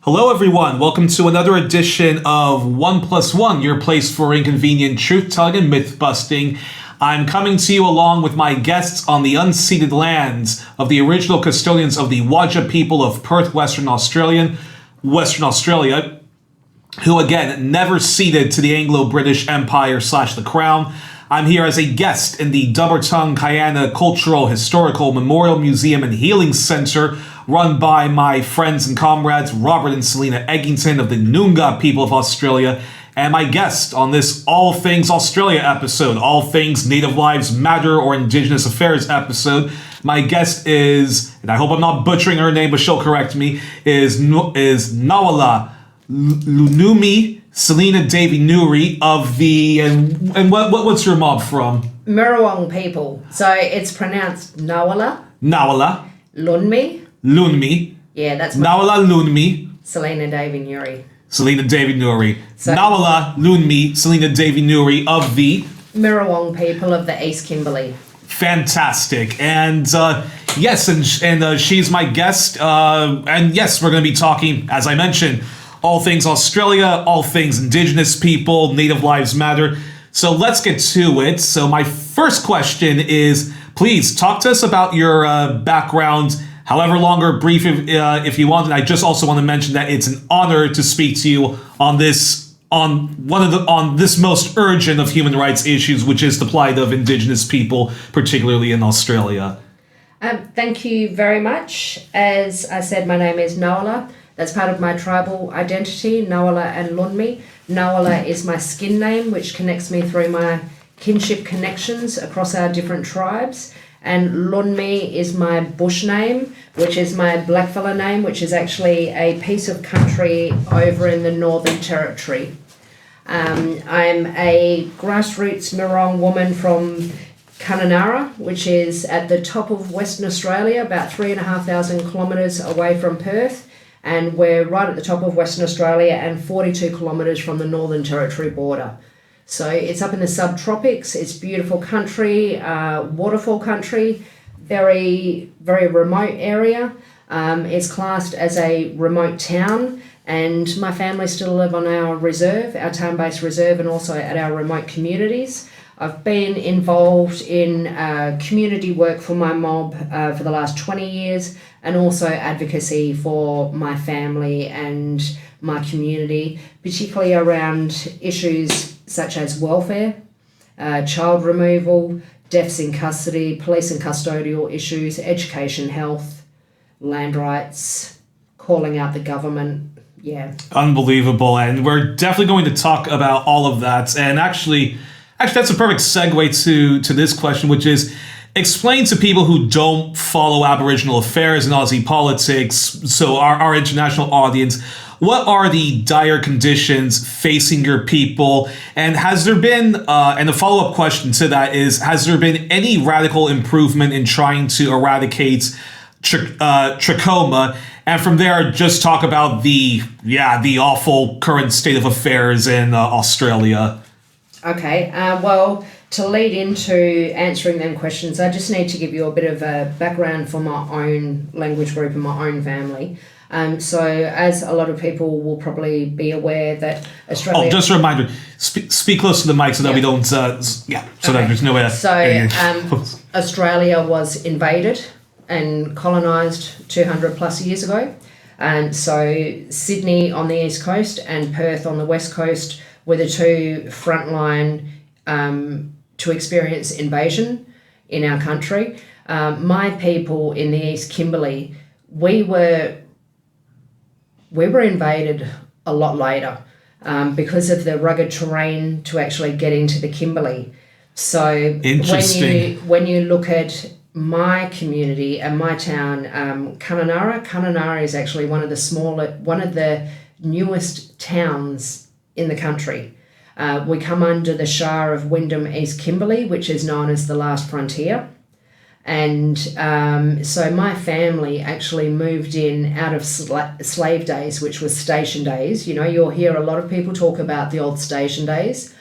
Hello, everyone. Welcome to another edition of 1+1, your place for inconvenient truth-telling and myth-busting. I'm coming to you along with my guests on the unceded lands of the original custodians of the Wadja people of Perth, Western Australia, who, again, never ceded to the Anglo-British Empire / the Crown. I'm here as a guest in the Dumbartung Kyana Cultural, Historical, Memorial Museum and Healing Center, run by my friends and comrades Robert and Selena Eggington of the Noongar people of Australia, and my guest on this All Things Australia episode, All Things Native Lives Matter or Indigenous Affairs episode. My guest is, and I hope I'm not butchering her name, but she'll correct me, is Nawoola Loonmi, Selena Davy Youri of the, and what's your mob from? Miriwoong people. So it's pronounced Nawoola Loonmi. Loonmi. Yeah, that's Nawoola Loonmi. Selena Davy Youri. Selena Davy Youri. Nawoola Loonmi, Selena Davy Youri of the Miriwoong people of the East Kimberley. Fantastic. And yes, and she's my guest. And yes, we're going to be talking, as I mentioned, all things Australia, all things Indigenous people, Native Lives Matter. So let's get to it. So my first question is, please talk to us about your background, however long or brief if you want. And I just also want to mention that it's an honor to speak to you on this most urgent of human rights issues, which is the plight of Indigenous people, particularly in Australia. Thank you very much. As I said, my name is Nawoola. That's part of my tribal identity, Nawoola and Loonmi. Nawoola is my skin name, which connects me through my kinship connections across our different tribes. And Loonmi is my bush name, which is my blackfella name, which is actually a piece of country over in the Northern Territory. I'm a grassroots Miriwoong woman from Kyana, which is at the top of Western Australia, about 3,500 kilometres away from Perth. And we're right at the top of Western Australia and 42 kilometres from the Northern Territory border. So it's up in the subtropics. It's beautiful country, waterfall country, very, very remote area. It's classed as a remote town, and my family still live on our reserve, our town-based reserve, and also at our remote communities. I've been involved in community work for my mob for the last 20 years, and also advocacy for my family and my community, particularly around issues such as welfare, child removal, deaths in custody, police and custodial issues, education, health, land rights, calling out the government. Yeah. Unbelievable. And we're definitely going to talk about all of that. And actually that's a perfect segue to this question, which is, explain to people who don't follow Aboriginal affairs and Aussie politics, so our international audience, what are the dire conditions facing your people? And has there been, and a follow-up question to that is, has there been any radical improvement in trying to eradicate trachoma? And from there, just talk about the awful current state of affairs in Australia. Okay, well, to lead into answering them questions, I just need to give you a bit of a background for my own language group and my own family. So as a lot of people will probably be aware that Australia... Oh, just a reminder, speak close to the mic so that we don't... that there's no way... So Australia was invaded and colonised 200 plus years ago. And so Sydney on the east coast and Perth on the west coast were the two frontline to experience invasion in our country. My people in the East Kimberley, we were invaded a lot later because of the rugged terrain to actually get into the Kimberley. So when you look at my community and my town, Kyana is actually one of the newest towns in the country. We come under the Shire of Wyndham East Kimberley, which is known as the last frontier. And so my family actually moved in out of slave days, which was station days. You know, you'll hear a lot of people talk about the old station days.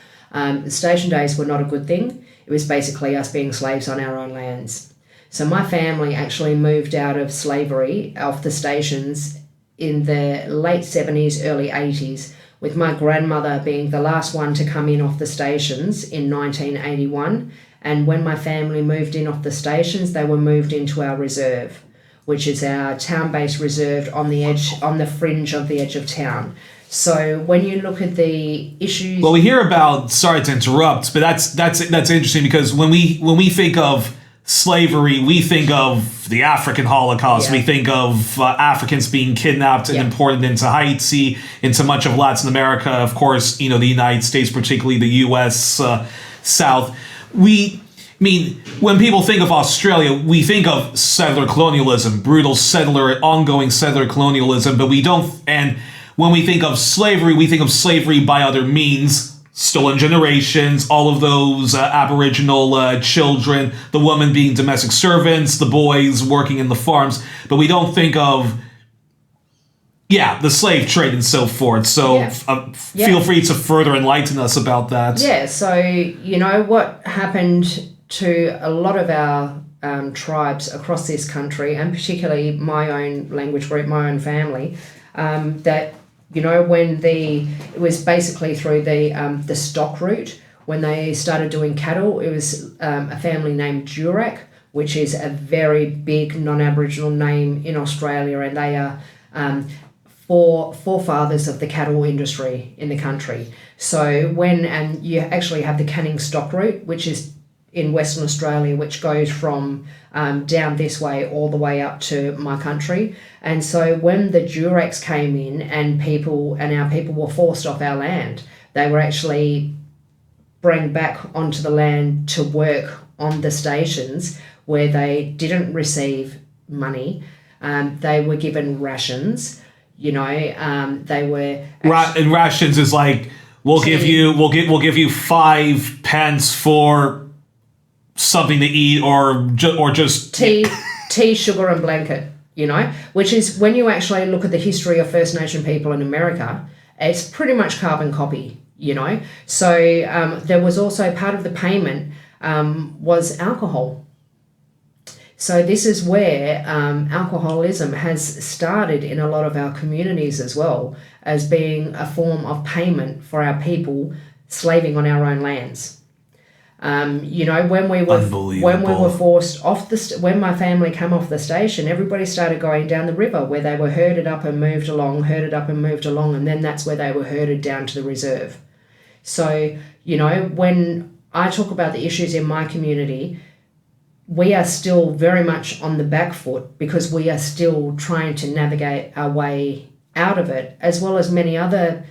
Station days were not a good thing. It was basically us being slaves on our own lands. So my family actually moved out of slavery, off the stations, in the late 70s, early 80s, with my grandmother being the last one to come in off the stations in 1981. And when my family moved in off the stations, they were moved into our reserve, which is our town-based reserve on the fringe of the edge of town. So when you look at the issues, Well, we hear about. Sorry to interrupt, but that's interesting because when we think of slavery, we think of the African Holocaust. Yeah. We think of Africans being kidnapped and imported into Haiti, into much of Latin America. Of course, the United States, particularly the U.S. South. When people think of Australia, we think of settler colonialism, brutal ongoing settler colonialism, but we don't. And when we think of slavery, we think of slavery by other means, stolen generations, all of those Aboriginal children, the women being domestic servants, the boys working in the farms, but we don't think of, the slave trade and so forth. So feel free to further enlighten us about that. Yeah, so, what happened to a lot of our tribes across this country, and particularly my own language group, my own family, that it was basically through the stock route. When they started doing cattle, it was a family named Youri, which is a very big non-Aboriginal name in Australia, and they are forefathers of the cattle industry in the country. So and you actually have the canning stock route, which is in Western Australia, which goes from down this way all the way up to my country. And so when the Durex came in and our people were forced off our land, they were actually brought back onto the land to work on the stations where they didn't receive money. They were given rations. They were And rations is like we'll give you 5 pence for something to eat or just tea, sugar and blanket, which is when you actually look at the history of First Nation people in America, it's pretty much carbon copy, So there was also part of the payment was alcohol. So this is where alcoholism has started in a lot of our communities as well as being a form of payment for our people slaving on our own lands. When we were forced off when my family came off the station, everybody started going down the river where they were herded up and moved along, and then that's where they were herded down to the reserve. So, when I talk about the issues in my community, we are still very much on the back foot because we are still trying to navigate our way out of it, as well as many other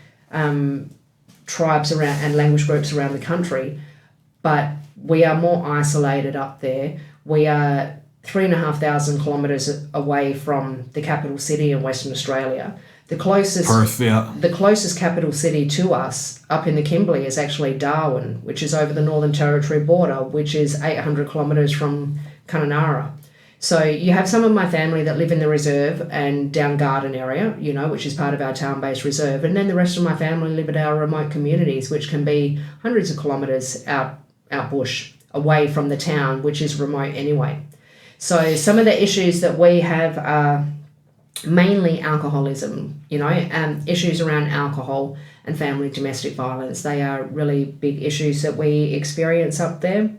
tribes around and language groups around the country. But we are more isolated up there. We are 3,500 kilometres away from the capital city in Western Australia. The closest Perth, yeah. The closest capital city to us up in the Kimberley is actually Darwin, which is over the Northern Territory border, which is 800 kilometres from Kununurra. So you have some of my family that live in the reserve and down Garden area, which is part of our town-based reserve. And then the rest of my family live at our remote communities, which can be hundreds of kilometres out bush, away from the town, which is remote anyway. So some of the issues that we have are mainly alcoholism, issues around alcohol and family domestic violence. They are really big issues that we experience up there.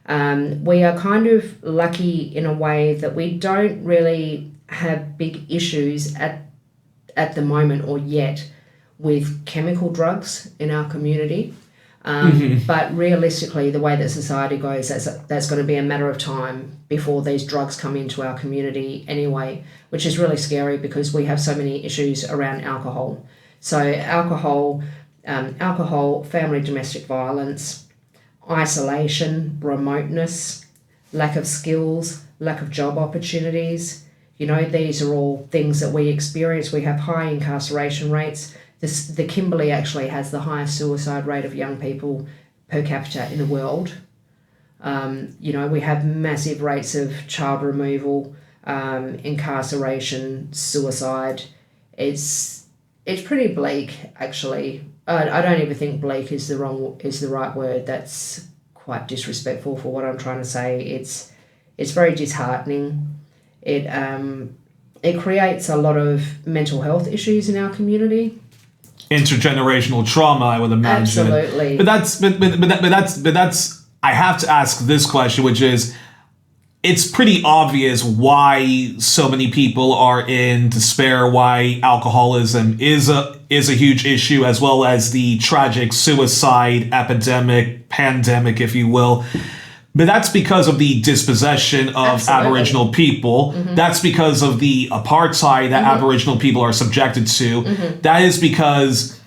We are kind of lucky in a way that we don't really have big issues at the moment or yet with chemical drugs in our community. But realistically, the way that society goes, that's going to be a matter of time before these drugs come into our community anyway, which is really scary because we have so many issues around alcohol. So alcohol, family domestic violence, isolation, remoteness, lack of skills, lack of job opportunities. These are all things that we experience. We have high incarceration rates. The Kimberley actually has the highest suicide rate of young people per capita in the world. We have massive rates of child removal, incarceration, suicide. It's pretty bleak, actually. I don't even think bleak is the right word. That's quite disrespectful for what I'm trying to say. It's very disheartening. it creates a lot of mental health issues in our community. Intergenerational trauma, I would imagine. Absolutely. But that's. I have to ask this question, which is, it's pretty obvious why so many people are in despair, why alcoholism is a huge issue, as well as the tragic suicide epidemic, pandemic, if you will. But that's because of the dispossession of Absolutely. Aboriginal people. That's because of the apartheid that Aboriginal people are subjected to. That is because,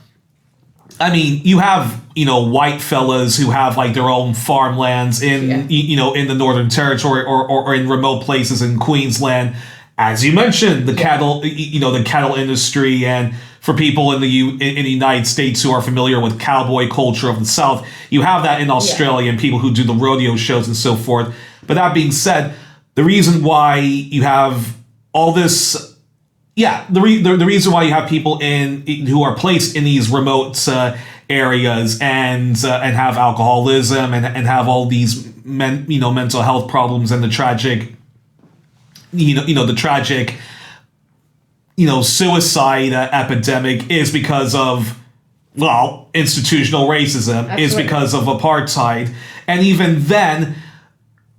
I mean, you have, white fellas who have like their own farmlands in, in the Northern Territory or in remote places in Queensland. As you mentioned, the cattle, the cattle industry, and for people in the United States who are familiar with cowboy culture of the South, you have that in Australia and people who do the rodeo shows and so forth. But that being said, the reason why you have all this, the reason why you have people who are placed in these remote areas and have alcoholism and have all these mental health problems and the tragic suicide epidemic is because of, institutional racism. Absolutely. Is because of apartheid. And even then,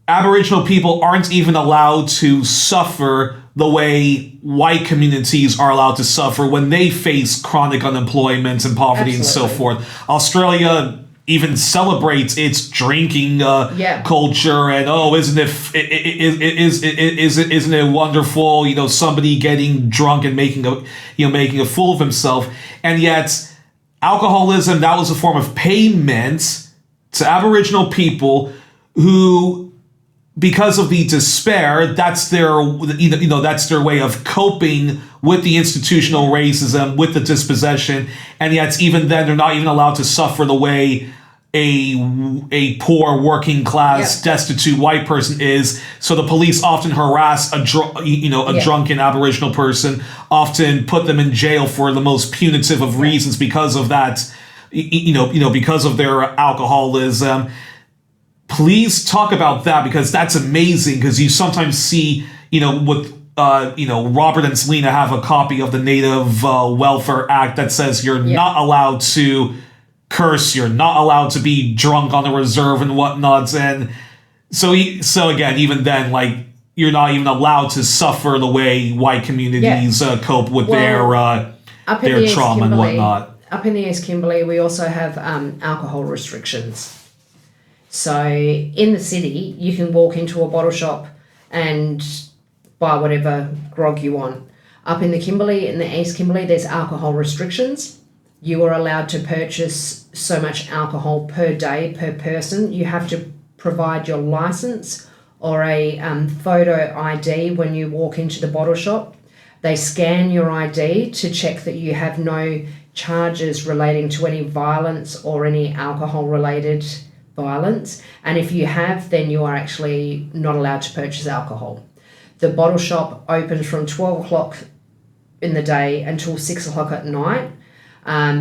Aboriginal people aren't even allowed to suffer the way white communities are allowed to suffer when they face chronic unemployment and poverty. Absolutely. And so forth. Australia even celebrates its drinking culture, and isn't it wonderful? Somebody getting drunk and making a fool of himself, and yet alcoholism, that was a form of payment to Aboriginal people who, because of the despair, that's their way of coping with the institutional racism, with the dispossession, and yet even then they're not even allowed to suffer the way a poor working class destitute white person is. So the police often harass a drunken Aboriginal person, often put them in jail for the most punitive of reasons because of that, because of their alcoholism. Please talk about that, because that's amazing, because you sometimes see, with Robert and Selena have a copy of the Native Welfare Act that says you're not allowed to curse, you're not allowed to be drunk on the reserve and whatnot. And so again, even then, like, you're not even allowed to suffer the way white communities cope with their trauma and whatnot. Up in the East Kimberley, we also have alcohol restrictions. So in the city, you can walk into a bottle shop and buy whatever grog you want. Up in the Kimberley, in the East Kimberley, there's alcohol restrictions. You are allowed to purchase so much alcohol per day per person. You have to provide your license or a photo ID when you walk into the bottle shop. They scan your ID to check that you have no charges relating to any violence or any alcohol-related violence. And if you have, then you are actually not allowed to purchase alcohol. The bottle shop opens from 12 o'clock in the day until 6 o'clock at night.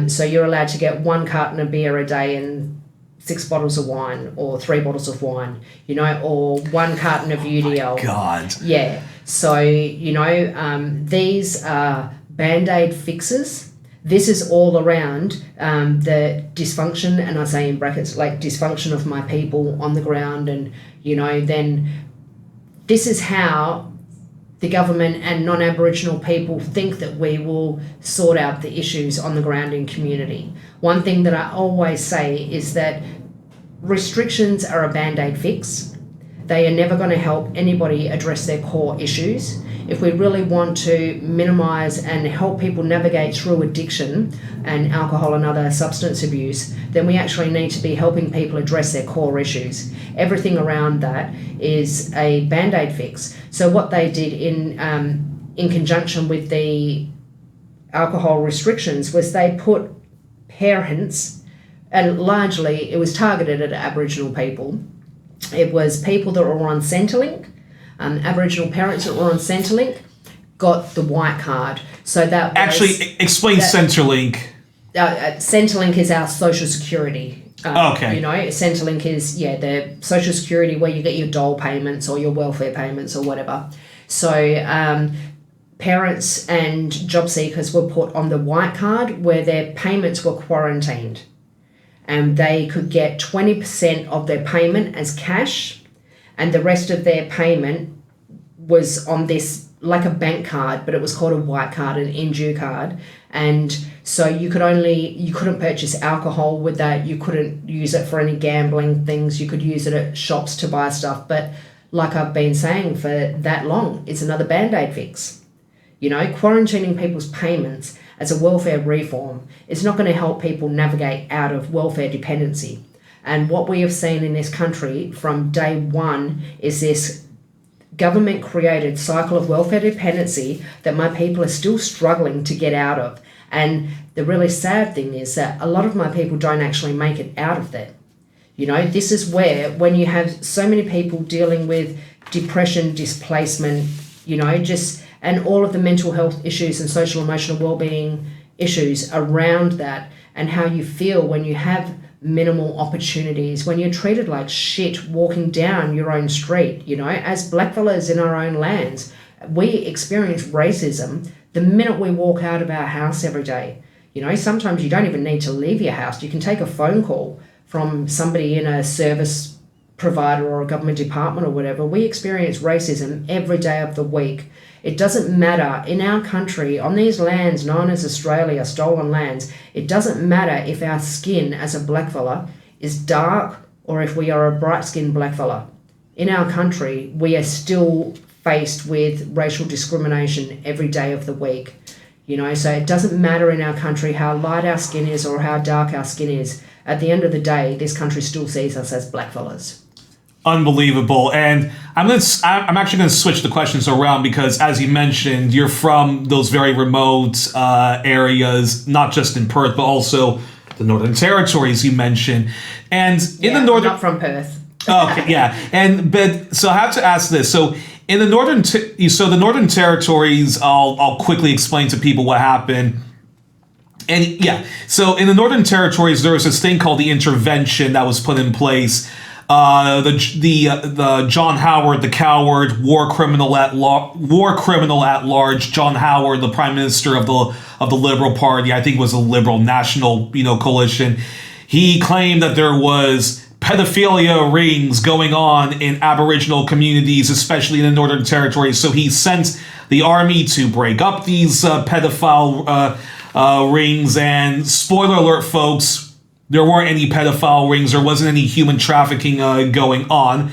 So you're allowed to get 1 carton of beer a day and 6 bottles of wine, or 3 bottles of wine, or 1 carton of UDL. Oh my God. Yeah. So, these are Band-Aid fixes. This is all around the dysfunction, and I say in brackets, like, dysfunction of my people on the ground. And, then this is how the government and non-Aboriginal people think that we will sort out the issues on the ground in community. One thing that I always say is that restrictions are a Band-Aid fix. They are never going to help anybody address their core issues. If we really want to minimise and help people navigate through addiction and alcohol and other substance abuse, then we actually need to be helping people address their core issues. Everything around that is a Band-Aid fix. So what they did in conjunction with the alcohol restrictions was they put parents, and largely it was targeted at Aboriginal people. It was people that were on Centrelink. Aboriginal parents that were on Centrelink got the white card. So that was, actually, explain Centrelink. Centrelink is our social security. Okay. Centrelink is the social security where you get your dole payments or your welfare payments or whatever. So parents and job seekers were put on the white card where their payments were quarantined. And they could get 20% of their payment as cash, and the rest of their payment was on this, like a bank card, but it was called a white card, an NG card. And so you couldn't purchase alcohol with that. You couldn't use it for any gambling things. You could use it at shops to buy stuff. But like I've been saying for that long, it's another Band-Aid fix. You know, quarantining people's payments as a welfare reform is not going to help people navigate out of welfare dependency. And what we have seen in this country from day one is this government-created cycle of welfare dependency that my people are still struggling to get out of. And the really sad thing is that a lot of my people don't actually make it out of that. You know, this is where, when you have so many people dealing with depression, displacement, you know, and all of the mental health issues and social emotional well-being issues around that, and how you feel when you have minimal opportunities, when you're treated like shit walking down your own street. You know, as blackfellas in our own lands, we experience racism the minute we walk out of our house every day. You know, sometimes you don't even need to leave your house. You can take a phone call from somebody in a service provider or a government department or whatever. We experience racism every day of the week. It doesn't matter in our country, on these lands known as Australia, stolen lands, it doesn't matter if our skin as a blackfella is dark or if we are a bright-skinned blackfella. In our country, we are still faced with racial discrimination every day of the week. You know, so it doesn't matter in our country how light our skin is or how dark our skin is. At the end of the day, this country still sees us as blackfellas. Unbelievable. And I'm actually going to switch the questions around because, as you mentioned, you're from those very remote areas, not just in Perth, but also the Northern Territories you mentioned. And in the Northern... I'm not from Perth. Okay, yeah. But so I have to ask this. So in the the Northern Territories, I'll quickly explain to people what happened. And yeah, so in the Northern Territories, there was this thing called the intervention that was put in place. The John Howard, the coward, war criminal at large. John Howard, the prime minister of the Liberal Party, I think it was a Liberal National, coalition. He claimed that there was pedophilia rings going on in Aboriginal communities, especially in the Northern Territory. So he sent the army to break up these pedophile rings. And spoiler alert, folks, there weren't any pedophile rings. There wasn't any human trafficking going on.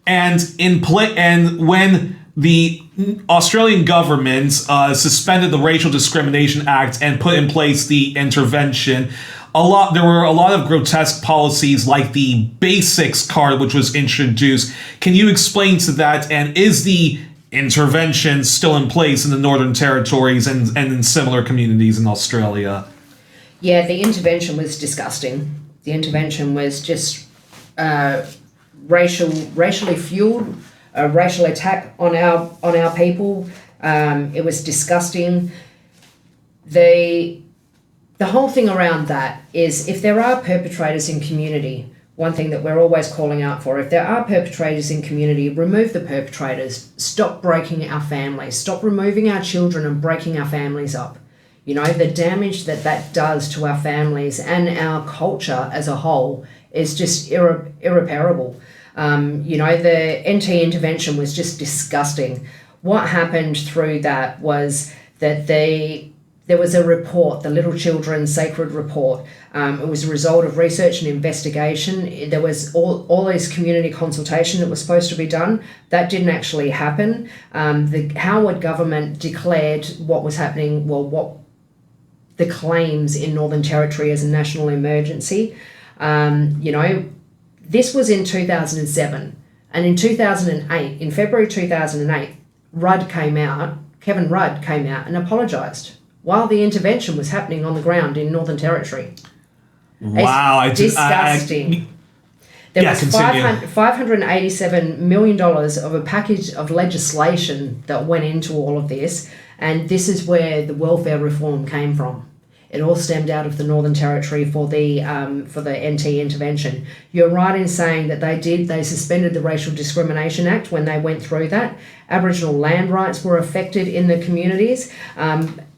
And when the Australian government suspended the Racial Discrimination Act and put in place the intervention, there were a lot of grotesque policies like the Basics card, which was introduced. Can you explain to that? And is the intervention still in place in the Northern Territories and in similar communities in Australia? Yeah, the intervention was disgusting. The intervention was just racially fueled, a racial attack on our people. It was disgusting. The whole thing around that is, if there are perpetrators in community, one thing that we're always calling out for, if there are perpetrators in community, remove the perpetrators. Stop breaking our families. Stop removing our children and breaking our families up. You know, the damage that does to our families and our culture as a whole is just irreparable. The NT intervention was just disgusting. What happened through that was that there was a report, the Little Children's Sacred Report. It was a result of research and investigation. There was all this community consultation that was supposed to be done. That didn't actually happen. The Howard government declared what was happening, what the claims in Northern Territory as a national emergency. This was in 2007. And in 2008, in February 2008, Kevin Rudd came out and apologised while the intervention was happening on the ground in Northern Territory. Wow. It's disgusting. There was $587 million of a package of legislation that went into all of this, and this is where the welfare reform came from. It all stemmed out of the Northern Territory for the NT intervention. You're right in saying that they suspended the Racial Discrimination Act when they went through that. Aboriginal land rights were affected in the communities.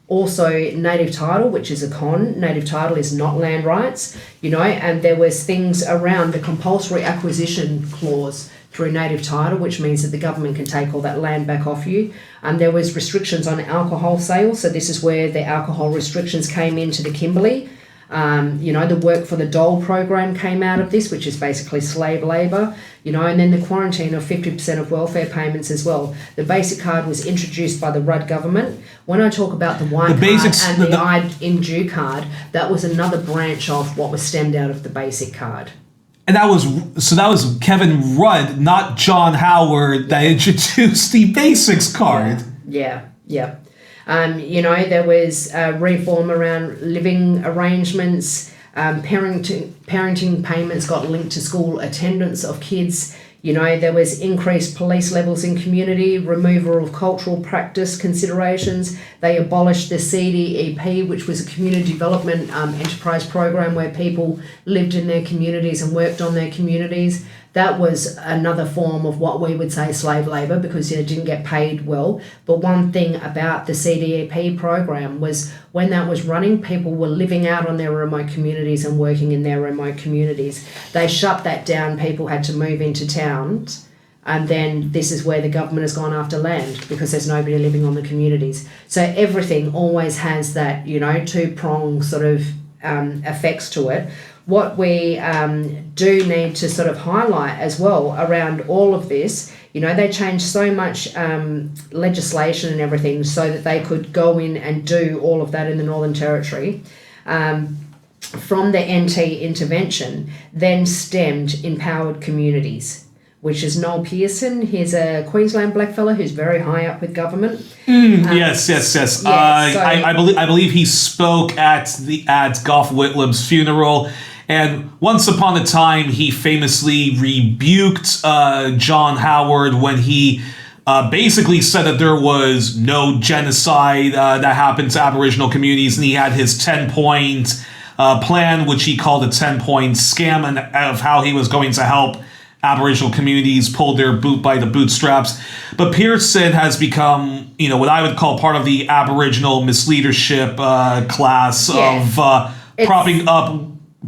Also, native title, which is a con. Native title is not land rights, and there was things around the compulsory acquisition clause through native title, which means that the government can take all that land back off you. There was restrictions on alcohol sales, so this is where the alcohol restrictions came into the Kimberley. The work for the dole program came out of this, which is basically slave labour, and then the quarantine of 50% of welfare payments as well. The basic card was introduced by the Rudd government. When I talk about the white card and the I in due card, that was another branch of what was stemmed out of the basic card. And that was Kevin Rudd, not John Howard, that introduced the basics card. Yeah. There was reform around living arrangements, parenting payments got linked to school attendance of kids. There was increased police levels in community, removal of cultural practice considerations. They abolished the CDEP, which was a community development enterprise program where people lived in their communities and worked on their communities. That was another form of what we would say slave labour, because it didn't get paid well. But one thing about the CDEP program was when that was running, people were living out on their remote communities and working in their remote communities. They shut that down. People had to move into towns. And then this is where the government has gone after land, because there's nobody living on the communities. So everything always has that, two-pronged sort of effects to it. What we do need to sort of highlight as well around all of this, they changed so much legislation and everything so that they could go in and do all of that in the Northern Territory. From the NT intervention, then stemmed empowered communities, which is Noel Pearson. He's a Queensland blackfella who's very high up with government. Yes. I believe he spoke at Gough Whitlam's funeral. And once upon a time, he famously rebuked John Howard when he basically said that there was no genocide that happened to Aboriginal communities, and he had his 10-point plan, which he called a 10-point scam, and of how he was going to help Aboriginal communities pull their boot by the bootstraps. But Pearson has become, what I would call part of the Aboriginal misleadership class of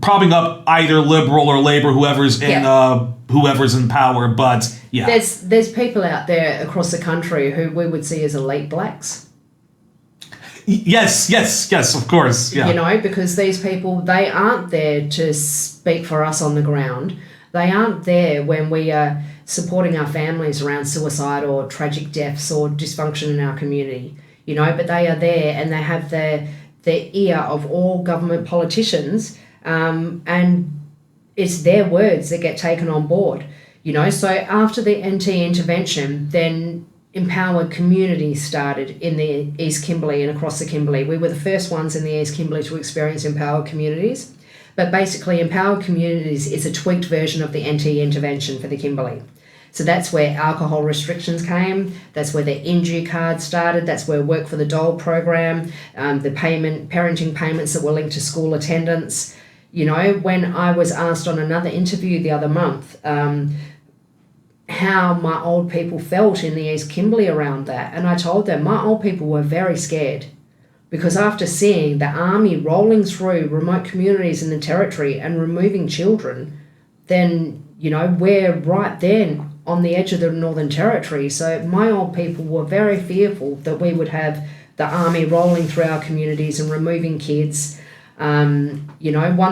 propping up either Liberal or Labor, whoever's in power. But yeah, there's people out there across the country who we would see as elite blacks. Yes, of course. Yeah. Because these people, they aren't there to speak for us on the ground. They aren't there when we are supporting our families around suicide or tragic deaths or dysfunction in our community. But they are there, and they have the ear of all government politicians. And it's their words that get taken on board, So after the NT intervention, then empowered communities started in the East Kimberley and across the Kimberley. We were the first ones in the East Kimberley to experience empowered communities. But basically, empowered communities is a tweaked version of the NT intervention for the Kimberley. So that's where alcohol restrictions came. That's where the in-due card started. That's where work for the dole program, the parenting payments that were linked to school attendance. When I was asked on another interview the other month how my old people felt in the East Kimberley around that, and I told them my old people were very scared, because after seeing the army rolling through remote communities in the territory and removing children, then, we're right there on the edge of the Northern Territory. So my old people were very fearful that we would have the army rolling through our communities and removing kids. One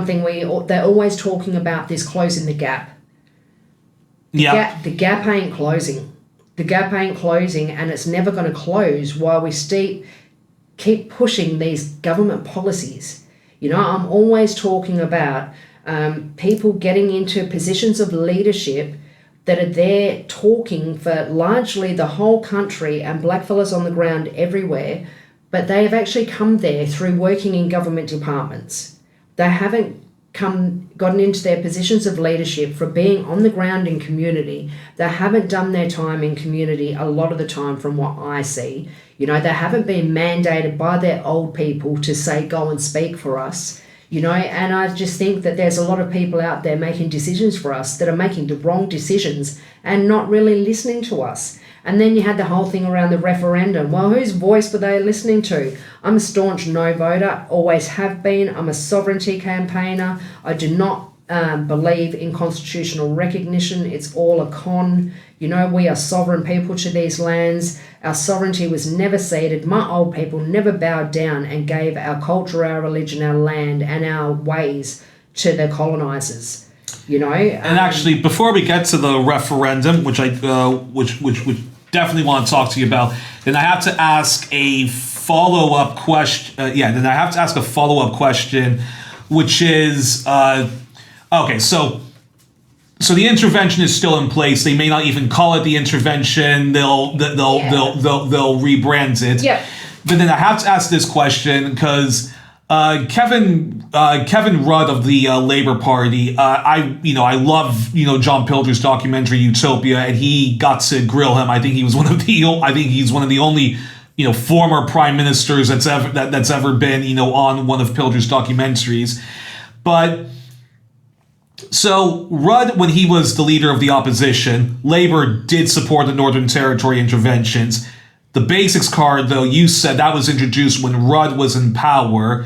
thing they're always talking about this closing the gap. The gap ain't closing. The gap ain't closing, and it's never going to close while we keep pushing these government policies. I'm always talking about people getting into positions of leadership that are there talking for largely the whole country and blackfellas on the ground everywhere, but they have actually come there through working in government departments. They haven't gotten into their positions of leadership for being on the ground in community. They haven't done their time in community a lot of the time from what I see. They haven't been mandated by their old people to say, go and speak for us. And I just think that there's a lot of people out there making decisions for us that are making the wrong decisions and not really listening to us. And then you had the whole thing around the referendum. Well, whose voice were they listening to? I'm a staunch no voter, always have been. I'm a sovereignty campaigner. I do not believe in constitutional recognition. It's all a con. We are sovereign people to these lands. Our sovereignty was never ceded. My old people never bowed down and gave our culture, our religion, our land, and our ways to the colonisers. And actually, before we get to the referendum, which definitely want to talk to you about, then I have to ask a follow-up question. Then I have to ask a follow-up question, which is, okay, so the intervention is still in place. They may not even call it the intervention. They'll rebrand it. Yeah. But then I have to ask this question because Kevin Rudd of the Labour Party, I love John Pilger's documentary Utopia, and he got to grill him. I think he's one of the only former prime ministers that's ever been on one of Pilger's documentaries. But so Rudd, when he was the leader of the opposition, Labour did support the Northern Territory interventions. The Basics card, though, you said that was introduced when Rudd was in power.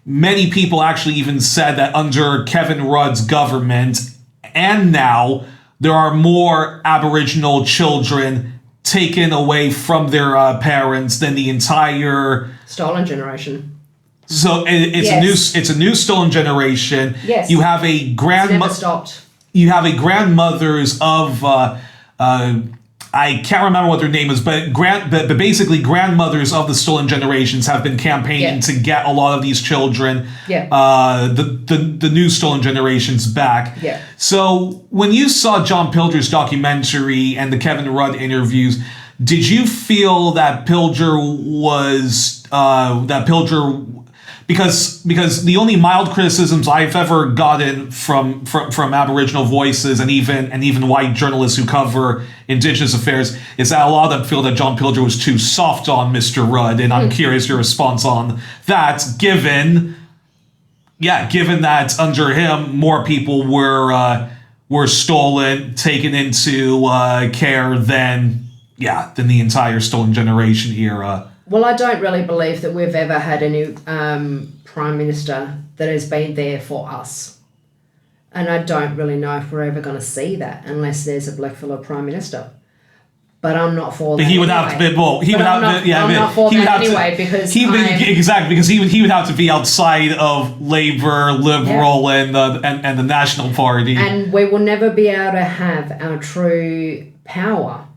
Many people actually even said that under Kevin Rudd's government and now, there are more Aboriginal children taken away from their parents than the entire stolen generation. So it's a new stolen generation. Yes. You have a Never stopped. You have a grandmothers of I can't remember what their name is, but basically grandmothers of the stolen generations have been campaigning to get a lot of these children, the new stolen generations back. Yeah. So when you saw John Pilger's documentary and the Kevin Rudd interviews, did you feel that Pilger because the only mild criticisms I've ever gotten from Aboriginal voices and even white journalists who cover Indigenous affairs is that a lot of them feel that John Pilger was too soft on Mr. Rudd, and I'm curious your response on that, given that under him more people were stolen, taken into care than the entire stolen generation era. Well, I don't really believe that we've ever had any Prime Minister that has been there for us. And I don't really know if we're ever going to see that unless there's a blackfellow Prime Minister. But I'm not for that. But he would have to be, well, he would have to, I'm not for that anyway, because he would have to be outside of Labour, Liberal, and the National Party. And we will never be able to have our true power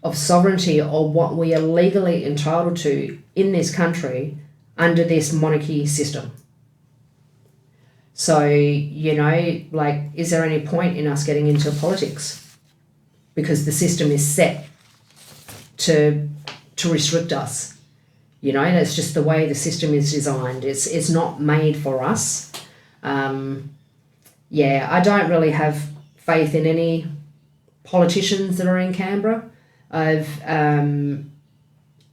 of sovereignty or what we are legally entitled to in this country under this monarchy system. So, is there any point in us getting into politics? Because the system is set to restrict us. That's just the way the system is designed. It's not made for us. I don't really have faith in any politicians that are in Canberra. I've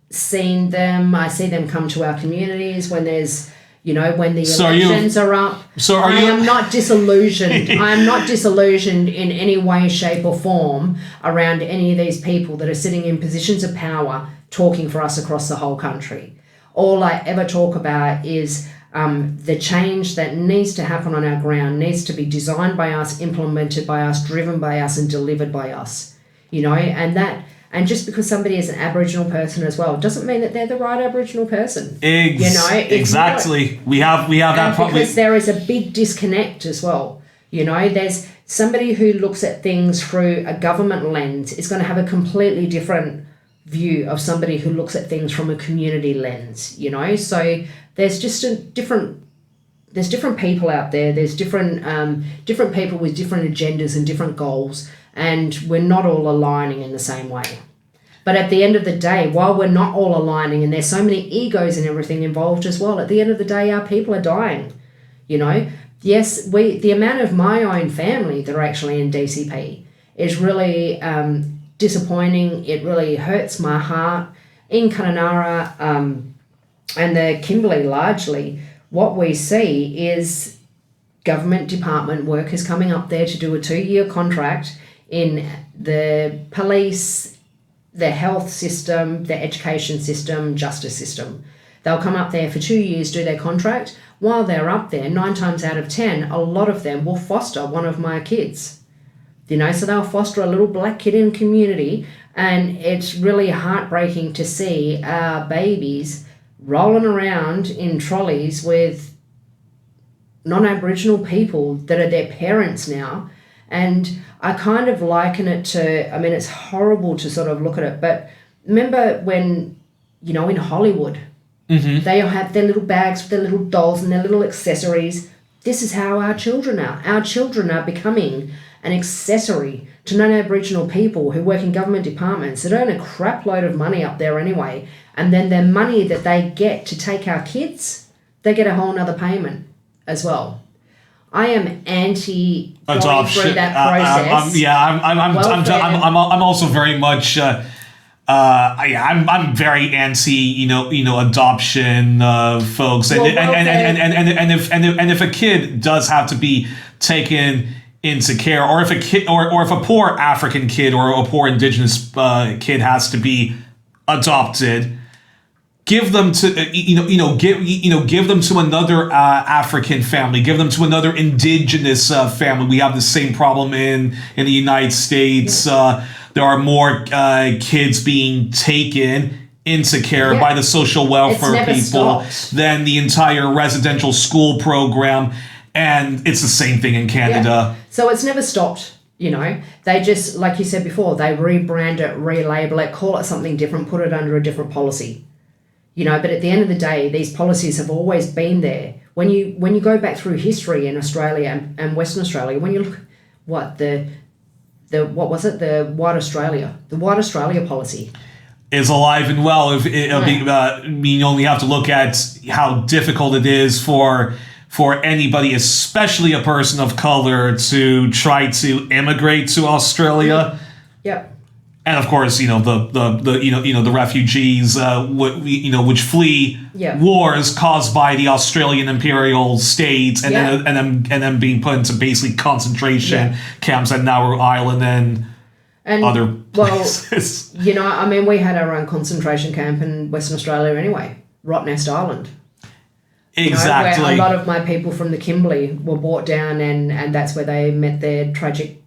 seen them. I see them come to our communities when there's, when the elections are up. I am not disillusioned. I am not disillusioned in any way, shape or form around any of these people that are sitting in positions of power talking for us across the whole country. All I ever talk about is the change that needs to happen on our ground needs to be designed by us, implemented by us, driven by us and delivered by us. And just because somebody is an Aboriginal person as well doesn't mean that they're the right Aboriginal person. Exactly. We have that problem. Because there is a big disconnect as well. There's somebody who looks at things through a government lens is going to have a completely different view of somebody who looks at things from a community lens. So there's just there's different people out there. There's different people with different agendas and different goals. And we're not all aligning in the same way. But at the end of the day, while we're not all aligning and there's so many egos and everything involved as well, at the end of the day, our people are dying, Yes, the amount of my own family that are actually in DCP is really disappointing. It really hurts my heart. In Kununurra and the Kimberley largely, what we see is government department workers coming up there to do a 2-year contract in the police, the health system, the education system, justice system. They'll come up there for 2 years, do their contract. While they're up there, 9 times out of 10, a lot of them will foster one of my kids. So they'll foster a little black kid in community, and it's really heartbreaking to see our babies rolling around in trolleys with non-Aboriginal people that are their parents now. And I kind of liken it to, I mean, it's horrible to sort of look at it, but remember when, in Hollywood, they all have their little bags with their little dolls and their little accessories. This is how our children are. Our children are becoming an accessory to non-Aboriginal people who work in government departments that earn a crap load of money up there anyway. And then the money that they get to take our kids, they get a whole nother payment as well. I am anti going through that process. I'm also very much. I'm very anti, adoption, folks, and if a kid does have to be taken into care, or if a kid, or if a poor African kid or a poor Indigenous kid has to be adopted, give them to give them to another African family, give them to another Indigenous family. We have the same problem in the United States. There are more kids being taken into care by the social welfare people than the entire residential school program, and it's the same thing in Canada. So it's never stopped. They just, like you said before, they rebrand it, relabel it, call it something different, put it under a different policy. But at the end of the day, these policies have always been there. When you go back through history in Australia and Western Australia, when you look the White Australia policy is alive and well. You only have to look at how difficult it is for anybody, especially a person of color, to try to immigrate to Australia. Yep. And of course, the refugees, which flee wars caused by the Australian imperial state, and then being put into basically concentration camps at Nauru Island and other places. Well, we had our own concentration camp in Western Australia anyway, Rottnest Island. Exactly. Where a lot of my people from the Kimberley were brought down, and that's where they met their tragic,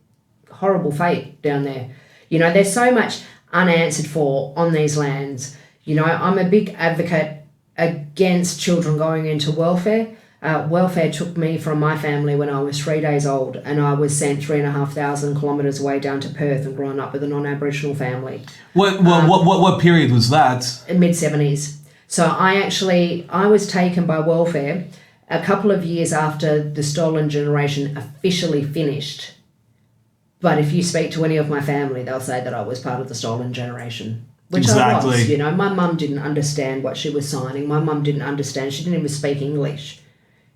horrible fate down there. There's so much unanswered for on these lands. I'm a big advocate against children going into welfare. Welfare took me from my family when I was 3 days old, and I was sent 3,500 kilometres away down to Perth and growing up with a non-Aboriginal family. What period was that? Mid-70s. So I was taken by welfare a couple of years after the Stolen Generation officially finished. But if you speak to any of my family, they'll say that I was part of the Stolen Generation, which I was. My mum didn't understand what she was signing. My mum didn't understand. She didn't even speak English.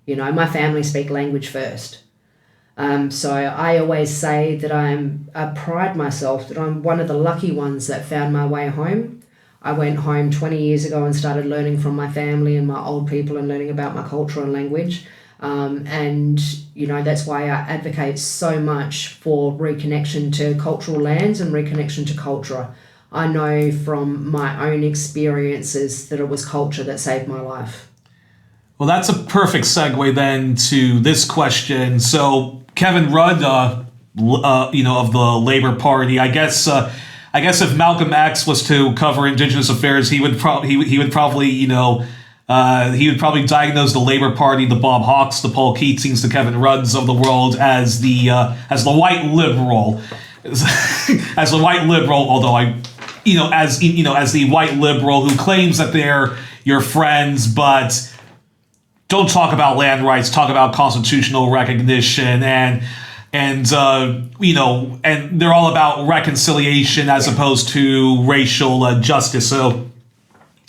My family speak language first. So I always say that I pride myself that I'm one of the lucky ones that found my way home. I went home 20 years ago and started learning from my family and my old people and learning about my culture and language. That's why I advocate so much for reconnection to cultural lands and reconnection to culture. I know from my own experiences that it was culture that saved my life. Well, that's a perfect segue then to this question. So Kevin Rudd, of the Labour Party, I guess if Malcolm X was to cover Indigenous affairs, he would probably diagnose the Labour Party, the Bob Hawkes, the Paul Keatings, the Kevin Rudds of the world as the white liberal, as the white liberal. Although as the white liberal who claims that they're your friends, but don't talk about land rights, talk about constitutional recognition, and they're all about reconciliation as opposed to racial justice. So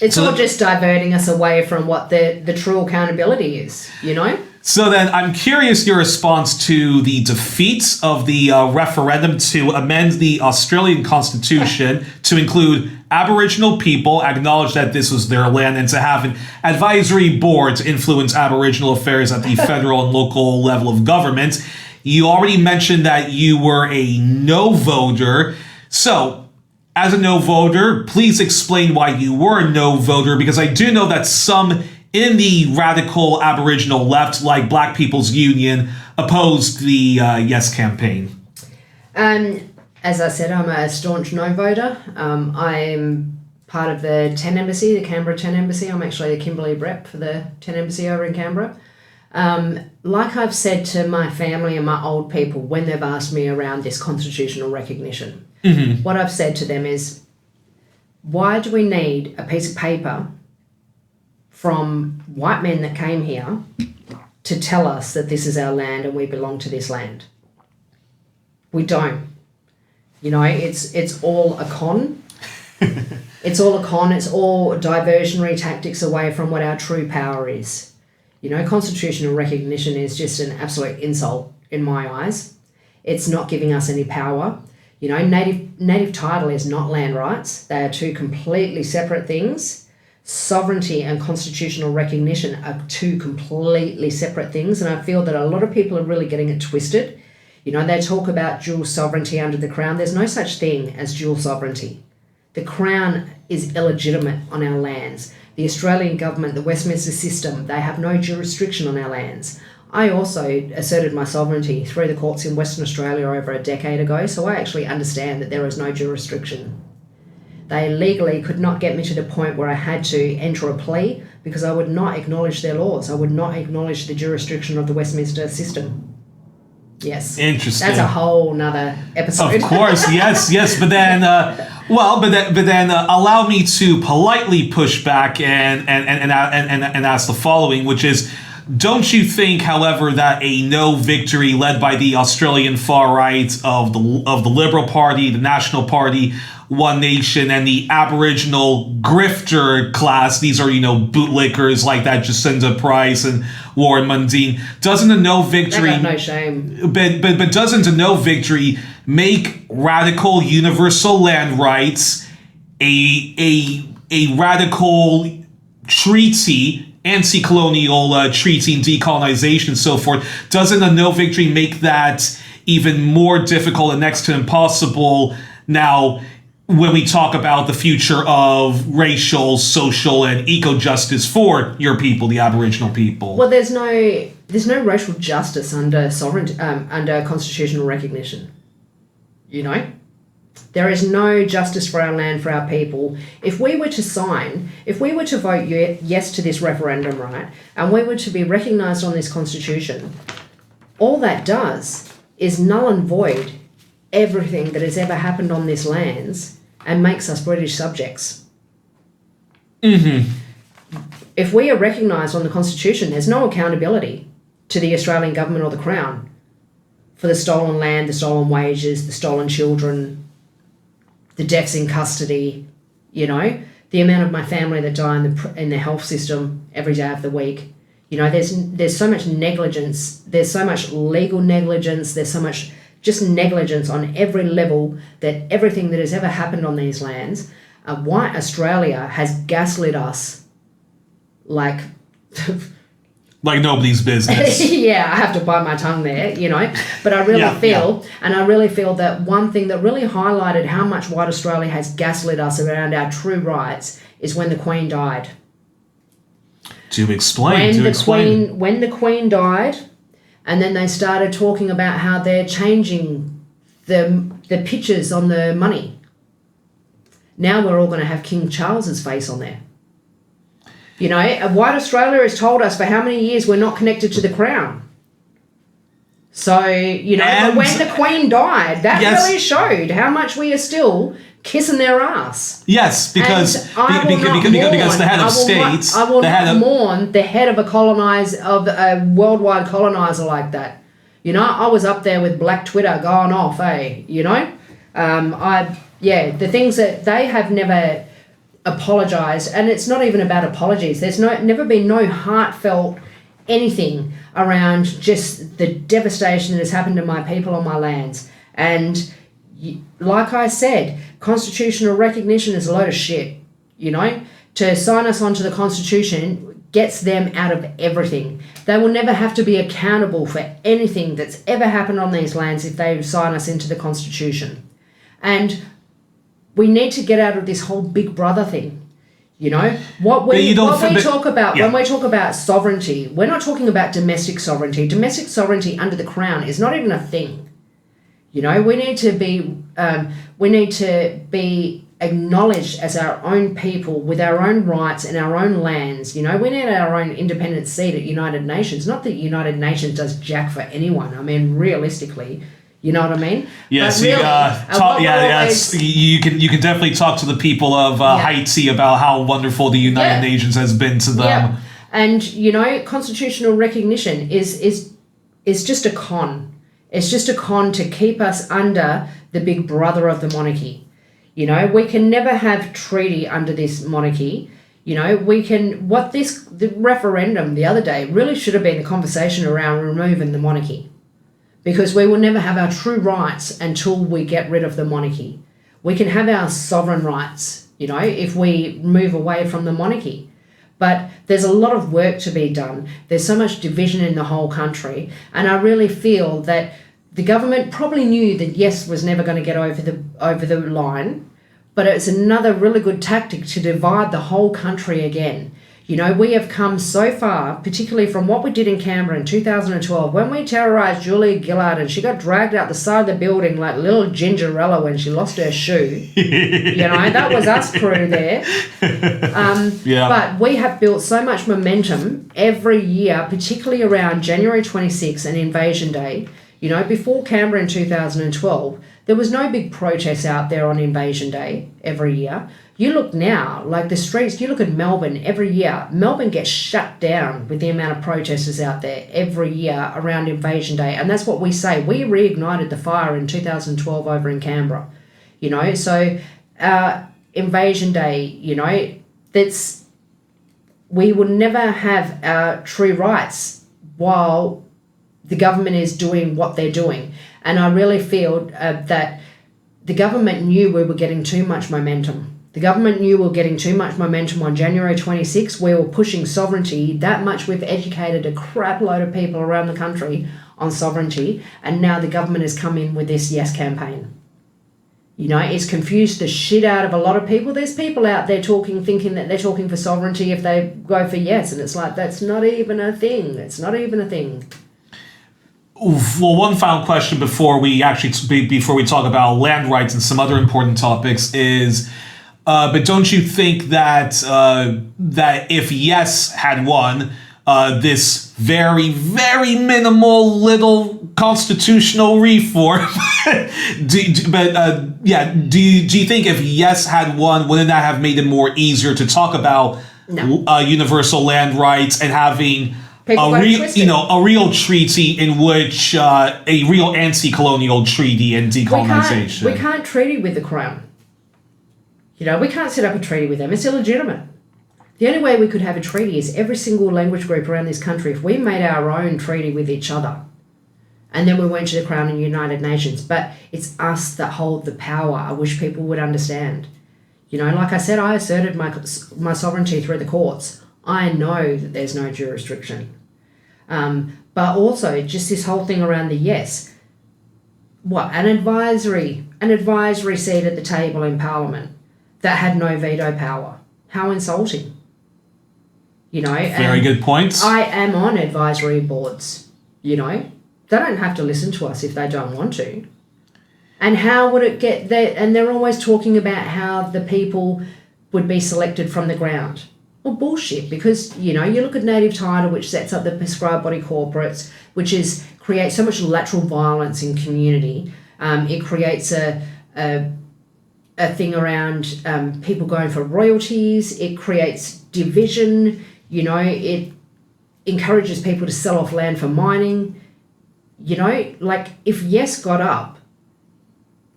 It's all just diverting us away from what the true accountability is, you know? So then I'm curious your response to the defeat of the referendum to amend the Australian Constitution to include Aboriginal people, acknowledge that this was their land, and to have an advisory board to influence Aboriginal affairs at the federal and local level of government. You already mentioned that you were a no voter. So, as a no voter, please explain why you were a no voter, because I do know that some in the radical Aboriginal left, like Black People's Union, opposed the Yes campaign. As I said, I'm a staunch no voter. I'm part of the 10 Embassy, the Canberra 10 Embassy. I'm actually a Kimberley rep for the 10 Embassy over in Canberra. Like I've said to my family and my old people when they've asked me around this constitutional recognition, what I've said to them is, why do we need a piece of paper from white men that came here to tell us that this is our land and we belong to this land? We don't. You know, it's all a con. It's all a con. It's all diversionary tactics away from what our true power is. You know, constitutional recognition is just an absolute insult in my eyes. It's not giving us any power. You know, native title is not land rights. They are two completely separate things. Sovereignty and constitutional recognition are two completely separate things, and I feel that a lot of people are really getting it twisted. You know, they talk about dual sovereignty under the Crown. There's no such thing as dual sovereignty. The Crown is illegitimate on our lands. The Australian government, the Westminster system, they have no jurisdiction on our lands. I also asserted my sovereignty through the courts in Western Australia over a decade ago, so I actually understand that there is no jurisdiction. They legally could not get me to the point where I had to enter a plea because I would not acknowledge their laws. I would not acknowledge the jurisdiction of the Westminster system. Yes. Interesting. That's a whole nother episode. Of course, yes. But then, allow me to politely push back and ask the following, which is, don't you think, however, that a no victory led by the Australian far right of the Liberal Party, the National Party, One Nation, and the Aboriginal grifter class, these are, bootlickers like that Jacinda Price and Warren Mundine, doesn't a no victory... They have no shame. But doesn't a no victory make radical universal land rights a radical treaty, anti-colonial treaty and decolonization and so forth? Doesn't a no victory make that even more difficult and next to impossible now when we talk about the future of racial, social, and eco-justice for your people, the Aboriginal people? Well, there's no racial justice under under constitutional recognition. You know? There is no justice for our land, for our people. If we were to vote yes to this referendum, right, and we were to be recognised on this constitution, all that does is null and void everything that has ever happened on this lands and makes us British subjects. If we are recognised on the constitution, there's no accountability to the Australian government or the Crown for the stolen land, the stolen wages, the stolen children, the deaths in custody, the amount of my family that die in the health system every day of the week. There's so much negligence, there's so much legal negligence, there's so much just negligence on every level, that everything that has ever happened on these lands, white Australia has gaslit us like... like nobody's business. Yeah, I have to bite my tongue there, But I really feel that one thing that really highlighted how much white Australia has gaslit us around our true rights is when the Queen died. To explain. When the Queen died, and then they started talking about how they're changing the pictures on the money. Now we're all going to have King Charles's face on there. White Australia has told us for how many years we're not connected to the Crown. So, but when the Queen died, that really showed how much we are still kissing their ass. Yes, because the head of states... I will not mourn the head of a worldwide colonizer like that. I was up there with Black Twitter going off, the things that they have never... apologised, and it's not even about apologies. There's never been no heartfelt anything around just the devastation that has happened to my people on my lands. And like I said, constitutional recognition is a load of shit, you know. To sign us onto the Constitution gets them out of everything. They will never have to be accountable for anything that's ever happened on these lands if they sign us into the Constitution. And we need to get out of this whole big brother thing. You know, what we talk about when we talk about sovereignty, we're not talking about domestic sovereignty. Domestic sovereignty under the Crown is not even a thing. You know, we need to be acknowledged as our own people with our own rights and our own lands. You know, we need our own independent seat at United Nations. Not that United Nations does jack for anyone. I mean, realistically. You know what I mean? Yes, you can definitely talk to the people of Haiti about how wonderful the United Nations has been to them. Yeah. And you know, constitutional recognition is just a con. It's just a con to keep us under the big brother of the monarchy. You know, we can never have treaty under this monarchy. You know, the referendum the other day really should have been the conversation around removing the monarchy. Because we will never have our true rights until we get rid of the monarchy. We can have our sovereign rights, you know, if we move away from the monarchy. But there's a lot of work to be done. There's so much division in the whole country. And I really feel that the government probably knew that yes was never going to get over the line, but it's another really good tactic to divide the whole country again. You know, we have come so far, particularly from what we did in Canberra in 2012, when we terrorised Julia Gillard and she got dragged out the side of the building like little Gingerella when she lost her shoe. You know, that was us crew there. But we have built so much momentum every year, particularly around January 26th and Invasion Day. You know, before Canberra in 2012, there was no big protests out there on Invasion Day every year. You look now, like the streets, you look at Melbourne every year. Melbourne gets shut down with the amount of protesters out there every year around Invasion Day. And that's what we say. We reignited the fire in 2012 over in Canberra. You know, so Invasion Day, you know, we will never have our true rights while the government is doing what they're doing. And I really feel that the government knew we were getting too much momentum. The government knew we were getting too much momentum on January 26. We were pushing sovereignty that much. We've educated a crap load of people around the country on sovereignty. And now the government has come in with this yes campaign. You know, it's confused the shit out of a lot of people. There's people out there thinking that they're talking for sovereignty if they go for yes. And it's like, that's not even a thing. It's not even a thing. Well, one final question before we talk about land rights and some other important topics is, but don't you think that that if yes had won, this very, very minimal little constitutional reform, do you think if yes had won, wouldn't that have made it more easier to talk about universal land rights and having a real treaty in which a real anti-colonial treaty and decolonization? We can't treaty with the Crown. You know, we can't set up a treaty with them. It's illegitimate. The only way we could have a treaty is every single language group around this country, if we made our own treaty with each other, and then we went to the Crown and United Nations. But it's us that hold the power. I wish people would understand. You know, like I said, I asserted my sovereignty through the courts. I know that there's no jurisdiction. But also just this whole thing around the yes. What? An advisory seat at the table in Parliament that had no veto power. How insulting. You know. Very good points. I am on advisory boards, you know. They don't have to listen to us if they don't want to. And how would it get there? And they're always talking about how the people would be selected from the ground. Well, bullshit, because, you know, you look at native title, which sets up the prescribed body corporates, which creates so much lateral violence in community. It creates a thing around people going for royalties. It creates division. You know, it encourages people to sell off land for mining. You know, like if yes got up,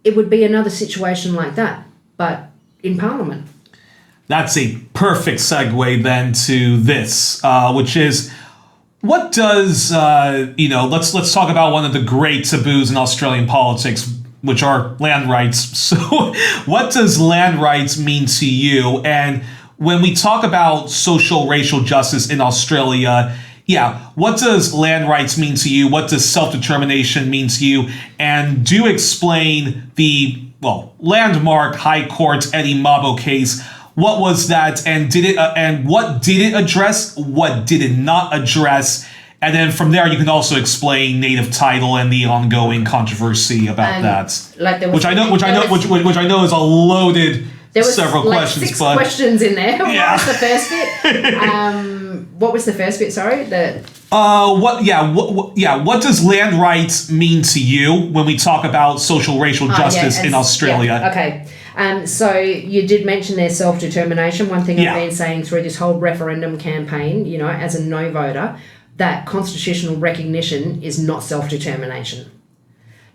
it would be another situation like that, but in Parliament. That's a perfect segue then to this, which is, what does, let's talk about one of the great taboos in Australian politics, which are land rights. So what does land rights mean to you? And when we talk about social racial justice in Australia, what does land rights mean to you? What does self-determination mean to you? And do explain the, landmark High Court Eddie Mabo case. What was that? And what did it address? What did it not address? And then from there, you can also explain native title and the ongoing controversy about that, which I know is a loaded several questions. Six questions in there. Yeah. What was the first bit? What was the first bit? Sorry. What does land rights mean to you when we talk about social racial justice in Australia? Yeah, okay. So you did mention their self-determination. One thing I've been saying through this whole referendum campaign, as a no voter, that constitutional recognition is not self-determination.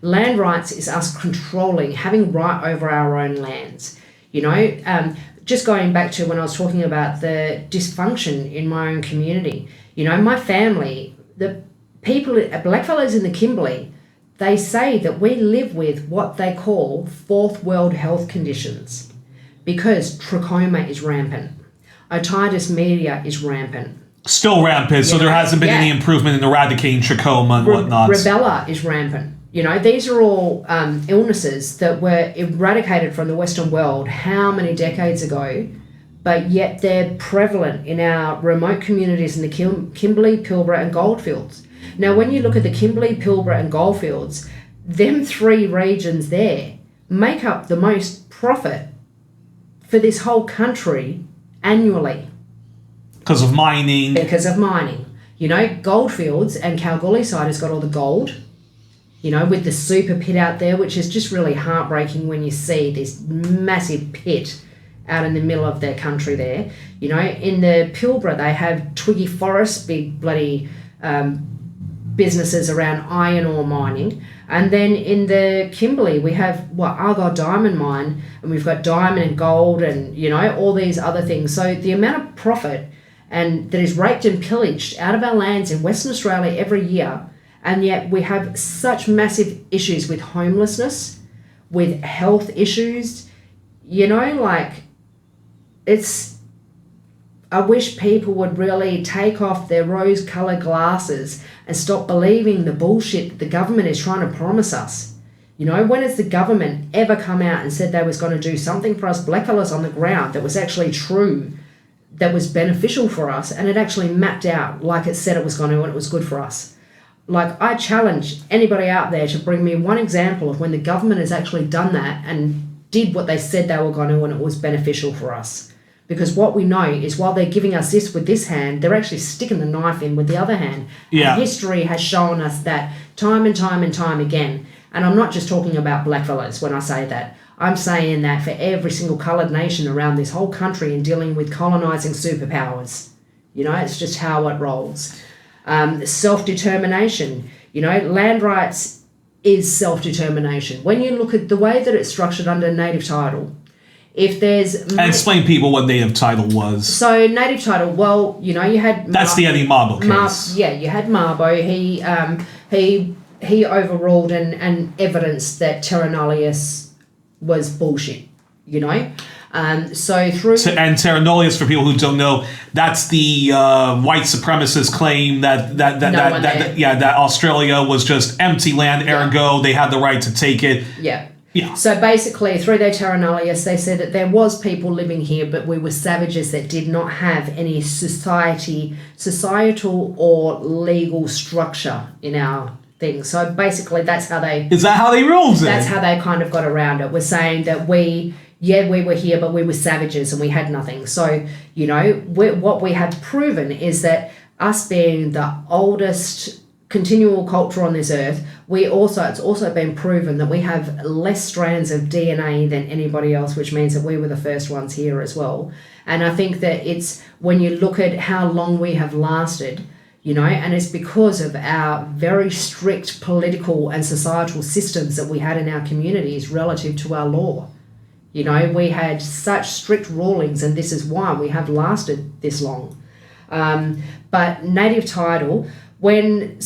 Land rights is us controlling, having right over our own lands. Just going back to when I was talking about the dysfunction in my own community, my family, the people, blackfellas in the Kimberley, they say that we live with what they call fourth world health conditions because trachoma is rampant. Otitis media is rampant. Still rampant, so there hasn't been any improvement in eradicating trachoma and whatnot. Rubella is rampant. These are all illnesses that were eradicated from the Western world how many decades ago, but yet they're prevalent in our remote communities in the Kimberley, Pilbara and Goldfields. Now, when you look at the Kimberley, Pilbara and Goldfields, them three regions there make up the most profit for this whole country annually. Because of mining. Goldfields and Kalgoorlie side has got all the gold, with the super pit out there, which is just really heartbreaking when you see this massive pit out in the middle of their country there. In the Pilbara, they have twiggy forests, big bloody businesses around iron ore mining. And then in the Kimberley, we have Argyle Diamond Mine, and we've got diamond and gold and, all these other things. So the amount of profit and that is raped and pillaged out of our lands in Western Australia every year, and yet we have such massive issues with homelessness, with health issues, I wish people would really take off their rose-coloured glasses and stop believing the bullshit that the government is trying to promise us. When has the government ever come out and said they was going to do something for us blackfellas on the ground that was actually true, that was beneficial for us, and it actually mapped out like it said it was going to and it was good for us? I challenge anybody out there to bring me one example of when the government has actually done that and did what they said they were going to and it was beneficial for us. Because what we know is while they're giving us this with this hand, they're actually sticking the knife in with the other hand. Yeah. And history has shown us that time and time and time again. And I'm not just talking about blackfellas when I say that. I'm saying that for every single coloured nation around this whole country in dealing with colonising superpowers. It's just how it rolls. Self-determination. Land rights is self-determination. When you look at the way that it's structured under native title, if there's... And explain people what native title was. So native title, you had... That's the Eddie Mabo case. You had Mabo. He overruled and evidenced that terra nullius was bullshit, So through... And terra nullius, for people who don't know, that's the white supremacist claim that Australia was just empty land, ergo they had the right to take it. Yeah. So basically, through their terra nullius, they said that there was people living here, but we were savages that did not have any societal or legal structure in our thing. So basically, that's how they... Is that how they ruled it? That's how they kind of got around it. We're saying that we were here, but we were savages and we had nothing. So, what we have proven is that us being the oldest continual culture on this earth, it's also been proven that we have less strands of DNA than anybody else, which means that we were the first ones here as well. And I think that it's when you look at how long we have lasted, and it's because of our very strict political and societal systems that we had in our communities relative to our law. You know, we had such strict rulings, and this is why we have lasted this long. But native title, with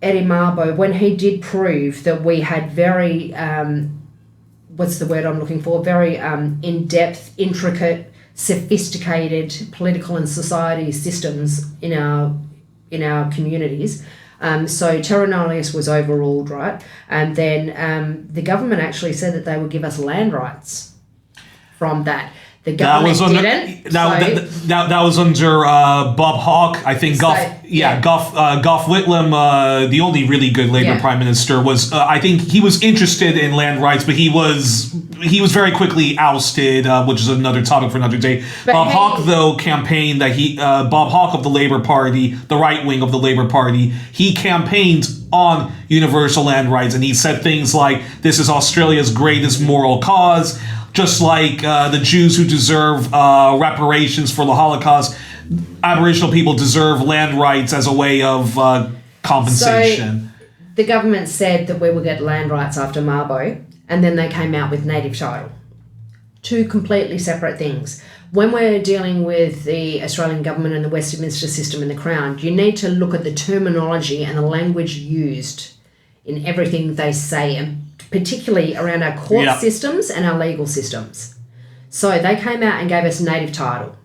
Eddie Mabo, when he did prove that we had very, what's the word I'm looking for? Very in-depth, intricate, sophisticated political and society systems in our communities. So terra nullius was overruled, right? And then the government actually said that they would give us land rights from that. The government didn't. That was under Bob Hawke. I think Gough Whitlam, the only really good Labour Prime Minister, was. I think he was interested in land rights, but he was very quickly ousted, which is another topic for another day. But Bob Hawke, though, campaigned that Bob Hawke of the Labour Party, the right wing of the Labour Party, he campaigned on universal land rights, and he said things like, "This is Australia's greatest moral cause." Just like the Jews who deserve reparations for the Holocaust, Aboriginal people deserve land rights as a way of compensation. So the government said that we will get land rights after Mabo, and then they came out with native title. Two completely separate things. When we're dealing with the Australian government and the Westminster system and the Crown, you need to look at the terminology and the language used in everything they say, and particularly around our court systems and our legal systems. So they came out and gave us native title.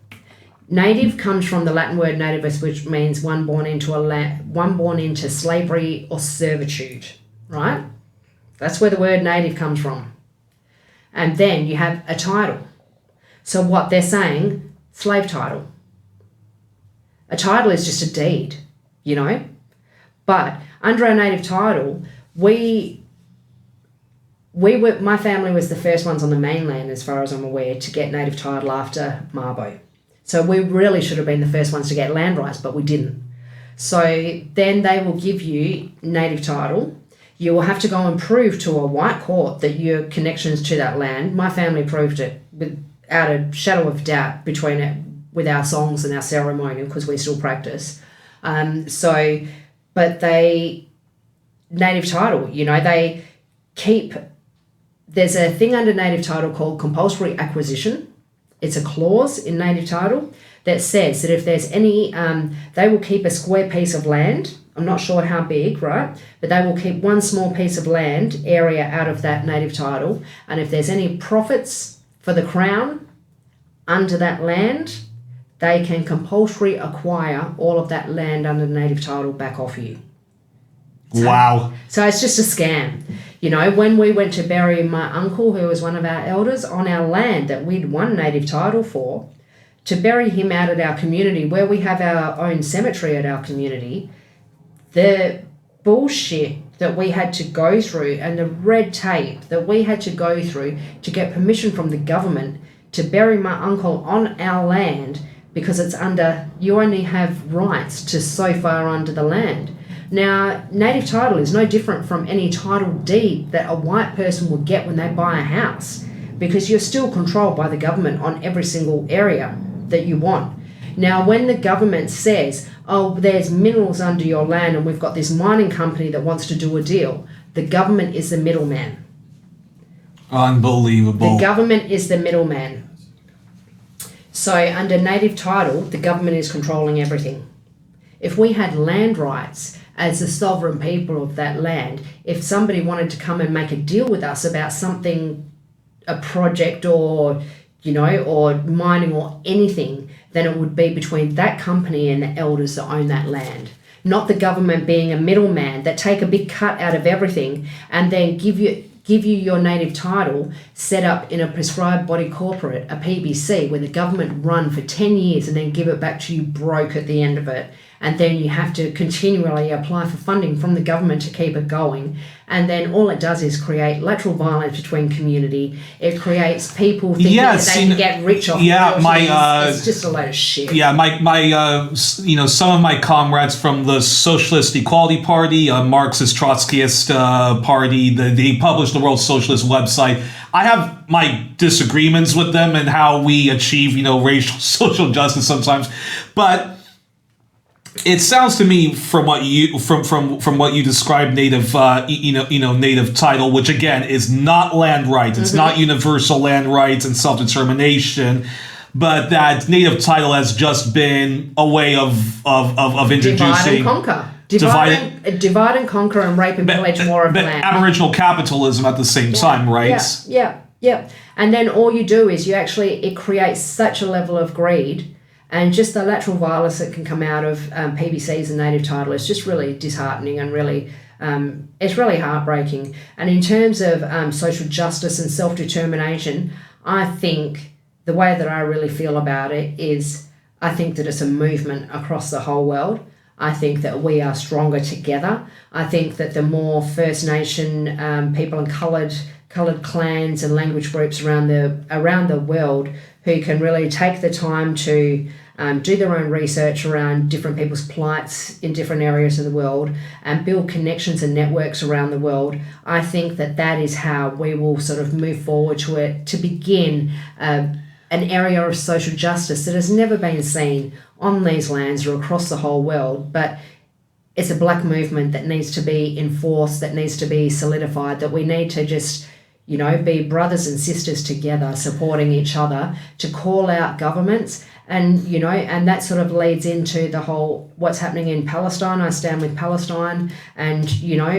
Native comes from the Latin word nativus, which means one born into slavery or servitude, right? That's where the word native comes from. And then you have a title. So what they're saying, slave title. A title is just a deed, you know? But under our native title, my family was the first ones on the mainland, as far as I'm aware, to get native title after Mabo. So we really should have been the first ones to get land rights, but we didn't. So then they will give you native title. You will have to go and prove to a white court that your connections to that land. My family proved it without a shadow of doubt with our songs and our ceremonial, because we still practice. But native title, you know, they keep. There's a thing under native title called compulsory acquisition. It's a clause in native title that says that if there's any, they will keep a square piece of land. I'm not sure how big, right? But they will keep one small piece of land area out of that native title. And if there's any profits for the Crown under that land, they can compulsory acquire all of that land under native title back off you. Wow. So it's just a scam. You know, when we went to bury my uncle, who was one of our elders, on our land that we'd won native title for, to bury him out at our community, where we have our own cemetery at our community, the bullshit that we had to go through and the red tape that we had to go through to get permission from the government to bury my uncle on our land, because it's you only have rights to so far under the land. Now, native title is no different from any title deed that a white person would get when they buy a house, because you're still controlled by the government on every single area that you want. Now, when the government says, oh, there's minerals under your land and we've got this mining company that wants to do a deal, the government is the middleman. Unbelievable. The government is the middleman. So under native title, the government is controlling everything. If we had land rights as the sovereign people of that land, if somebody wanted to come and make a deal with us about something, a project or mining or anything, then it would be between that company and the elders that own that land. Not the government being a middleman that take a big cut out of everything and then give you your native title set up in a prescribed body corporate, a PBC, where the government run for 10 years and then give it back to you broke at the end of it. And then you have to continually apply for funding from the government to keep it going. And then all it does is create lateral violence between community. It creates people thinking that they can get rich off it's just a load of shit. Yeah, some of my comrades from the Socialist Equality Party, a Marxist Trotskyist party, they published the World Socialist website. I have my disagreements with them and how we achieve, racial social justice sometimes, but It sounds to me from what you described native native title, which again is not land rights, it's not universal land rights and self-determination, but that native title has just been a way of introducing divide and conquer. Divide and conquer and rape and pillage more of the land. Aboriginal capitalism at the same time, right? Yeah. And then all you do is it creates such a level of greed. And just the lateral violence that can come out of PBCs and native title is just really disheartening and really, it's really heartbreaking. And in terms of social justice and self-determination, I think the way that I really feel about it is I think that it's a movement across the whole world. I think that we are stronger together. I think that the more First Nation people and coloured clans and language groups around the world who can really take the time to do their own research around different people's plights in different areas of the world and build connections and networks around the world, I think that is how we will sort of move forward to begin an area of social justice that has never been seen on these lands or across the whole world. But it's a black movement that needs to be enforced, that needs to be solidified, that we need to just be brothers and sisters together, supporting each other to call out governments. And, and that sort of leads into the whole, what's happening in Palestine. I stand with Palestine and,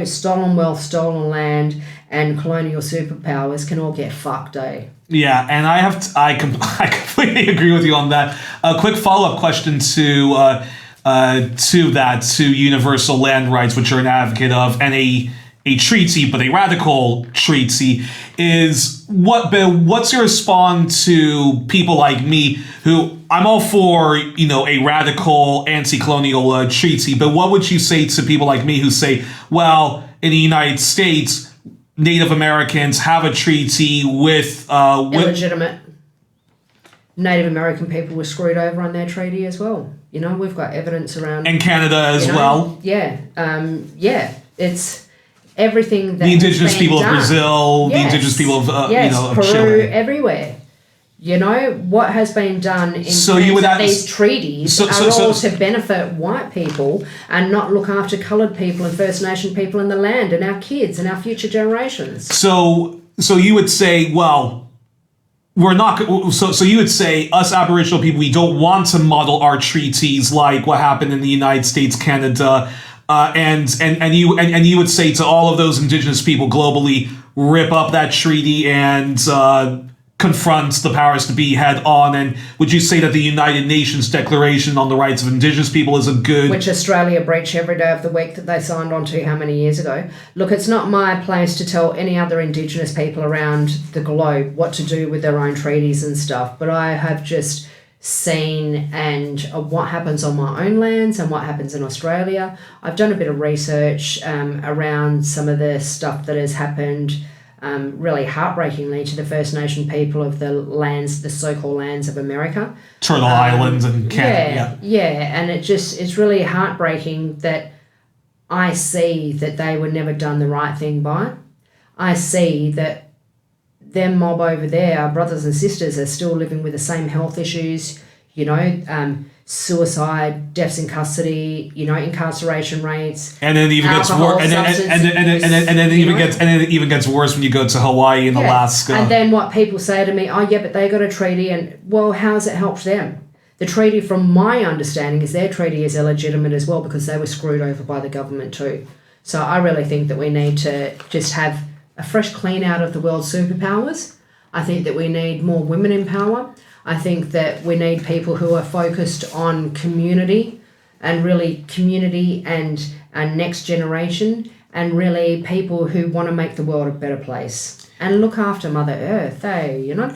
stolen wealth, stolen land and colonial superpowers can all get fucked, eh? Yeah, and I completely agree with you on that. A quick follow-up question to universal land rights, which you're an advocate of, and a treaty, but a radical treaty, is what's your response to people like me who I'm all for, a radical anti-colonial treaty, but what would you say to people like me who say, well, in the United States, Native Americans have a treaty with illegitimate. Native American people were screwed over on their treaty as well. We've got evidence around, and Canada as well. Yeah, it's everything that the Indigenous people of Brazil, yes. the Indigenous people of of Peru, Chile, everywhere. What has been done in so terms of these treaties are all to benefit white people and not look after coloured people and First Nation people in the land and our kids and our future generations. So you would say, well, we're not. So you would say us Aboriginal people, we don't want to model our treaties like what happened in the United States, Canada. And you would say to all of those Indigenous people globally, rip up that treaty and confront the powers to be head on. And would you say that the United Nations Declaration on the Rights of Indigenous People is a good... Which Australia breach every day of the week that they signed on to how many years ago? Look, it's not my place to tell any other Indigenous people around the globe what to do with their own treaties and stuff, but I have just seen and what happens on my own lands and what happens in Australia. I've done a bit of research around some of the stuff that has happened really heartbreakingly to the First Nation people of the lands, the so-called lands of America. Turtle Island and Canada. Yeah, and it's really heartbreaking that I see that they were never done the right thing by. I see that them mob over there, our brothers and sisters, are still living with the same health issues, suicide, deaths in custody, incarceration rates. And then it even gets worse. And then it even gets worse when you go to Hawaii and Alaska. And then what people say to me, oh yeah, but they got a treaty, and well, how's it helped them? The treaty, from my understanding, is their treaty is illegitimate as well because they were screwed over by the government too. So I really think that we need to just have a fresh clean out of the world's superpowers. I think that we need more women in power. I think that we need people who are focused on community and really community and next generation, and really people who want to make the world a better place and look after Mother Earth,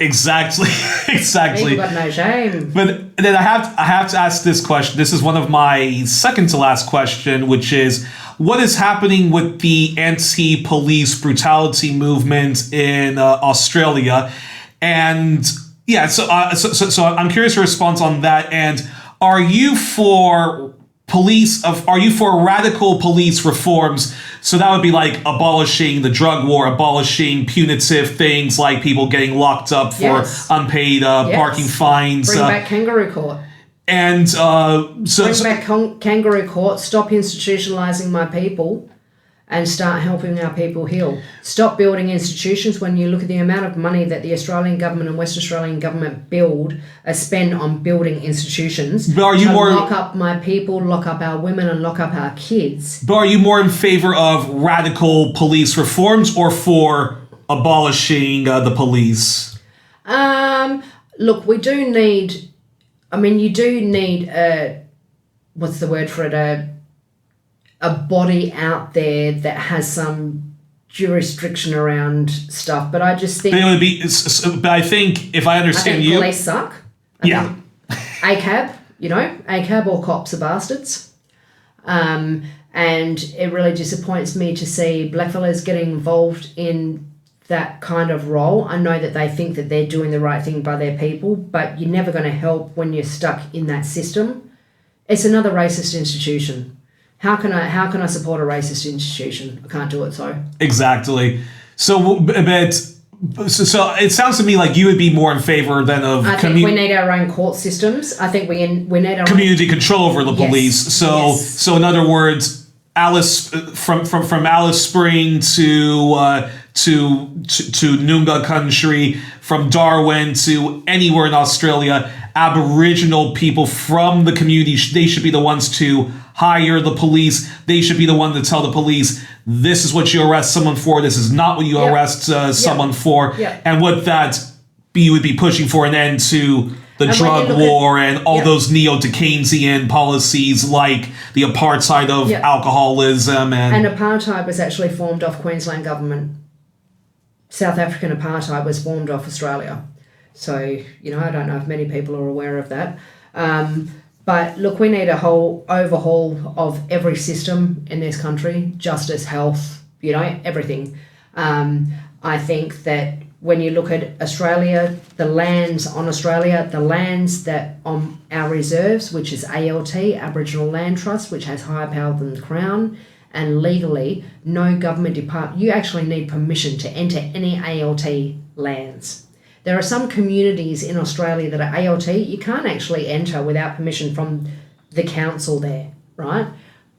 Exactly. People got no shame. But then I have to ask this question. This is one of my second to last question, which is, what is happening with the anti-police brutality movement in Australia? And yeah, so I'm curious your response on that. And are you for radical police reforms? So that would be like abolishing the drug war, abolishing punitive things like people getting locked up for unpaid parking fines. Bring back kangaroo court. And Bring back kangaroo court, stop institutionalising my people, and start helping our people heal. Stop building institutions. When you look at the amount of money that the Australian government and West Australian government spend on building institutions but are you lock up my people, lock up our women, and lock up our kids. But are you more in favor of radical police reforms or for abolishing the police? Look, we do need... you do need what's the word for it? A body out there that has some jurisdiction around stuff. But I just think... But I think, if I understand you... police suck. ACAB, ACAB, all cops are bastards. And it really disappoints me to see blackfellas getting involved in that kind of role. I know that they think that they're doing the right thing by their people, but you're never going to help when you're stuck in that system. It's another racist institution. How can I support a racist institution? I can't do it. So exactly. So it sounds to me like you would be more in favor than of. I think we need our own court systems. I think we need our community control over the police. So in other words, Alice from Alice Spring to Noongar country, from Darwin to anywhere in Australia, Aboriginal people from the community, they should be the ones to hire the police. They should be the one to tell the police, this is what you arrest someone for, this is not what you arrest someone for. And with that, you would be pushing for an end to the drug war and all those neo-Keynesian policies like the apartheid of alcoholism. And apartheid was actually formed off Queensland government. South African apartheid was formed off Australia. So, I don't know if many people are aware of that. But look, we need a whole overhaul of every system in this country, justice, health, everything. I think that when you look at Australia, the lands that on our reserves, which is ALT, Aboriginal Land Trust, which has higher power than the Crown, and legally, no government department, you actually need permission to enter any ALT lands. There are some communities in Australia that are ALT, you can't actually enter without permission from the council there, right?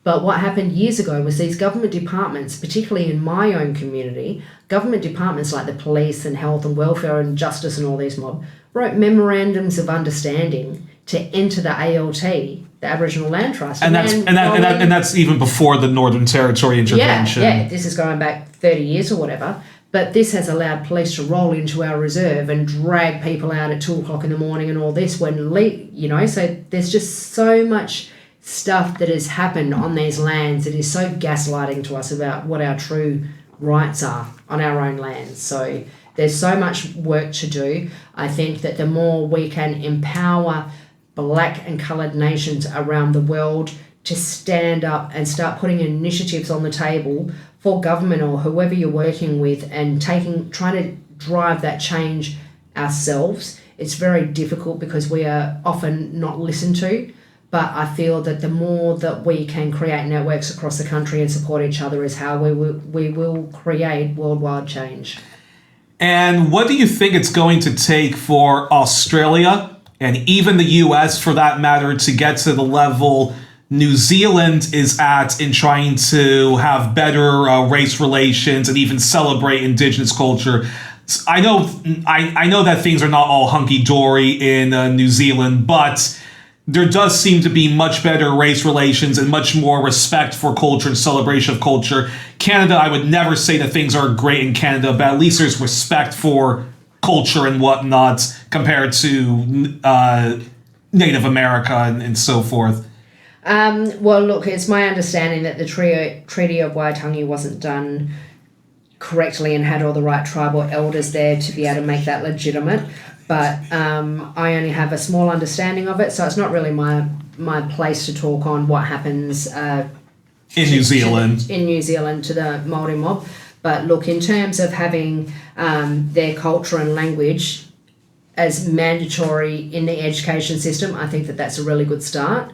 But what happened years ago was these government departments, particularly in my own community, government departments like the police and health and welfare and justice and all these mob, wrote memorandums of understanding to enter the ALT, the Aboriginal Land Trust. And that's even before the Northern Territory intervention. Yeah, this is going back 30 years or whatever. But this has allowed police to roll into our reserve and drag people out at 2 o'clock in the morning and all this so there's just so much stuff that has happened on these lands. It is so gaslighting to us about what our true rights are on our own lands. So there's so much work to do. I think that the more we can empower black and coloured nations around the world to stand up and start putting initiatives on the table for government or whoever you're working with and trying to drive that change ourselves. It's very difficult because we are often not listened to, but I feel that the more that we can create networks across the country and support each other is how we will create worldwide change. And what do you think it's going to take for Australia and even the US for that matter to get to the level New Zealand is at in trying to have better race relations and even celebrate Indigenous culture? I know that things are not all hunky-dory in New Zealand, but there does seem to be much better race relations and much more respect for culture and celebration of culture. Canada, I would never say that things are great in Canada, but at least there's respect for culture and whatnot compared to Native America and so forth. Well, look, it's my understanding that the Treaty of Waitangi wasn't done correctly and had all the right tribal elders there to be able to make that legitimate. But I only have a small understanding of it, so it's not really my place to talk on what happens in New Zealand to the Māori mob. But look, in terms of having their culture and language as mandatory in the education system, I think that that's a really good start.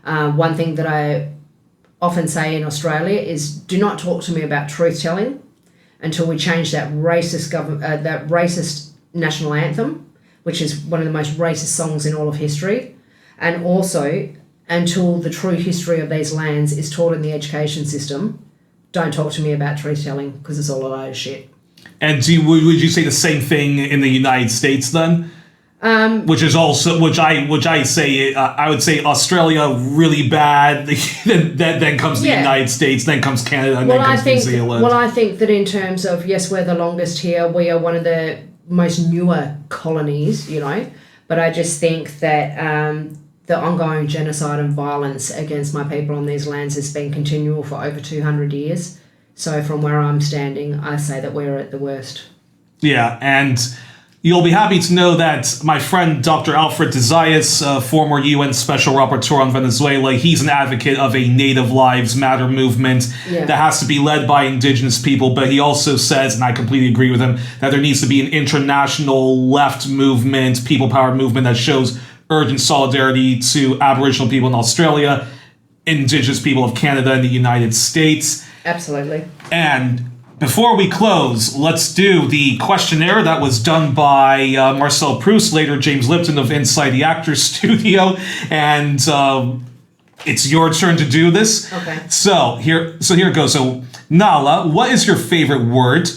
One thing that I often say in Australia is do not talk to me about truth-telling until we change that racist national anthem, which is one of the most racist songs in all of history. And also, until the true history of these lands is taught in the education system, don't talk to me about truth telling, because it's all a load of shit. And would you say the same thing in the United States then? Which is also I would say Australia really bad. then comes the United States, then comes Canada, and then comes New Zealand. Well, I think that in terms of, yes, we're the longest here. We are one of the most newer colonies, you know. But I just think that the ongoing genocide and violence against my people on these lands has been continual for over 200 years. So from where I'm standing, I say that we're at the worst. Yeah, and you'll be happy to know that my friend Dr. Alfred de Zayas, former UN Special Rapporteur on Venezuela, he's an advocate of a Native Lives Matter movement that has to be led by Indigenous people, but he also says, and I completely agree with him, that there needs to be an international left movement, people-powered movement that shows urgent solidarity to Aboriginal people in Australia, Indigenous people of Canada and the United States. Absolutely. And before we close, let's do the questionnaire that was done by Marcel Proust, later James Lipton of Inside the Actors Studio, and it's your turn to do this. Okay. So here it goes. So Nala, what is your favorite word?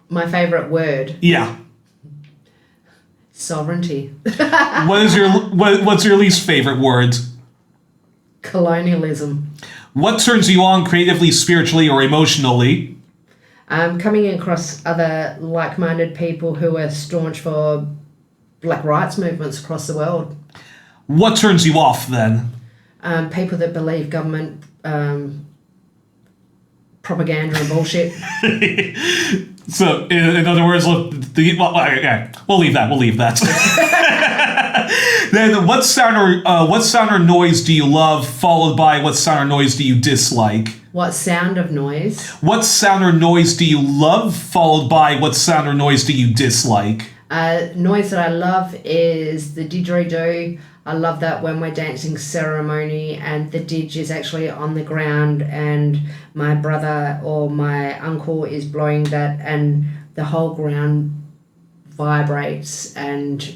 My favorite word? Yeah. Sovereignty. What's your least favorite word? Colonialism. What turns you on creatively, spiritually, or emotionally? Coming across other like-minded people who are staunch for black rights movements across the world. What turns you off then? People that believe government propaganda and bullshit. So, in other words, we'll leave that. We'll leave that. Then, what sound or noise do you love, followed by what sound or noise do you dislike? What sound of noise? What sound or noise do you love, followed by what sound or noise do you dislike? Noise that I love is the didgeridoo. I love that when we're dancing ceremony and the didge is actually on the ground and my brother or my uncle is blowing that and the whole ground vibrates and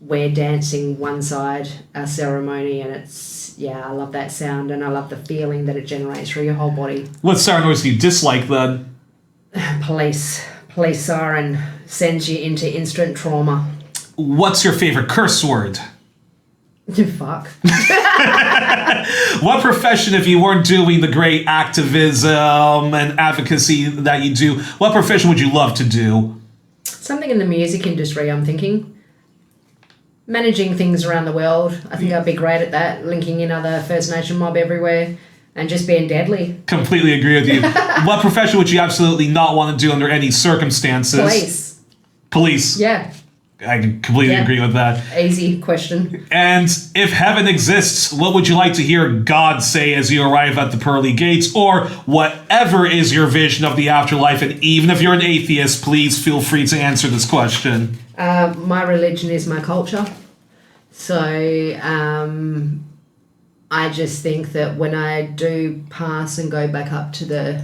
we're dancing one side, our ceremony, and I love that sound and I love the feeling that it generates through your whole body. What sound or noise do you dislike then? Police siren sends you into instant trauma. What's your favorite curse word? Fuck. What profession, if you weren't doing the great activism and advocacy that you do, what profession would you love to do? Something in the music industry, I'm thinking. Managing things around the world. I think I'd be great at that, linking in other First Nation mob everywhere and just being deadly. Completely agree with you. What profession would you absolutely not want to do under any circumstances? Police. Yeah. I completely agree with that. Easy question. And if heaven exists, what would you like to hear God say as you arrive at the pearly gates, or whatever is your vision of the afterlife? And even if you're an atheist, please feel free to answer this question. My religion is my culture. So I just think that when I do pass and go back up to the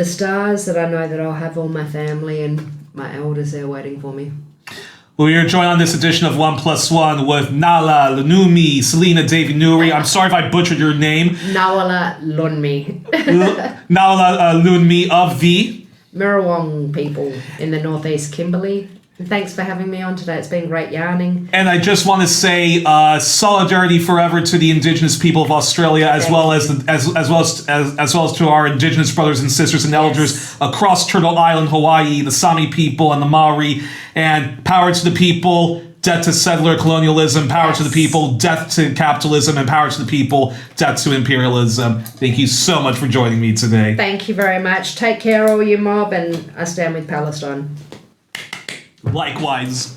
stars, that I know that I'll have all my family and my elders there waiting for me. Well, you're joined on this edition of 1+1 with Nawoola Loonmi, Selena Davy Youri. I'm sorry if I butchered your name. Nawoola Loonmi. Nawoola Loonmi of the Miriwoong people in the northeast Kimberley. And thanks for having me on today. It's been great yarning. And I just want to say solidarity forever to the Indigenous people of Australia, as well as to our Indigenous brothers and sisters and elders across Turtle Island, Hawaii, the Sami people and the Maori. And power to the people, death to settler colonialism, power to the people, death to capitalism, and power to the people, death to imperialism. Thank you so much for joining me today. Thank you very much. Take care, all you mob, and I stand with Palestine. Likewise.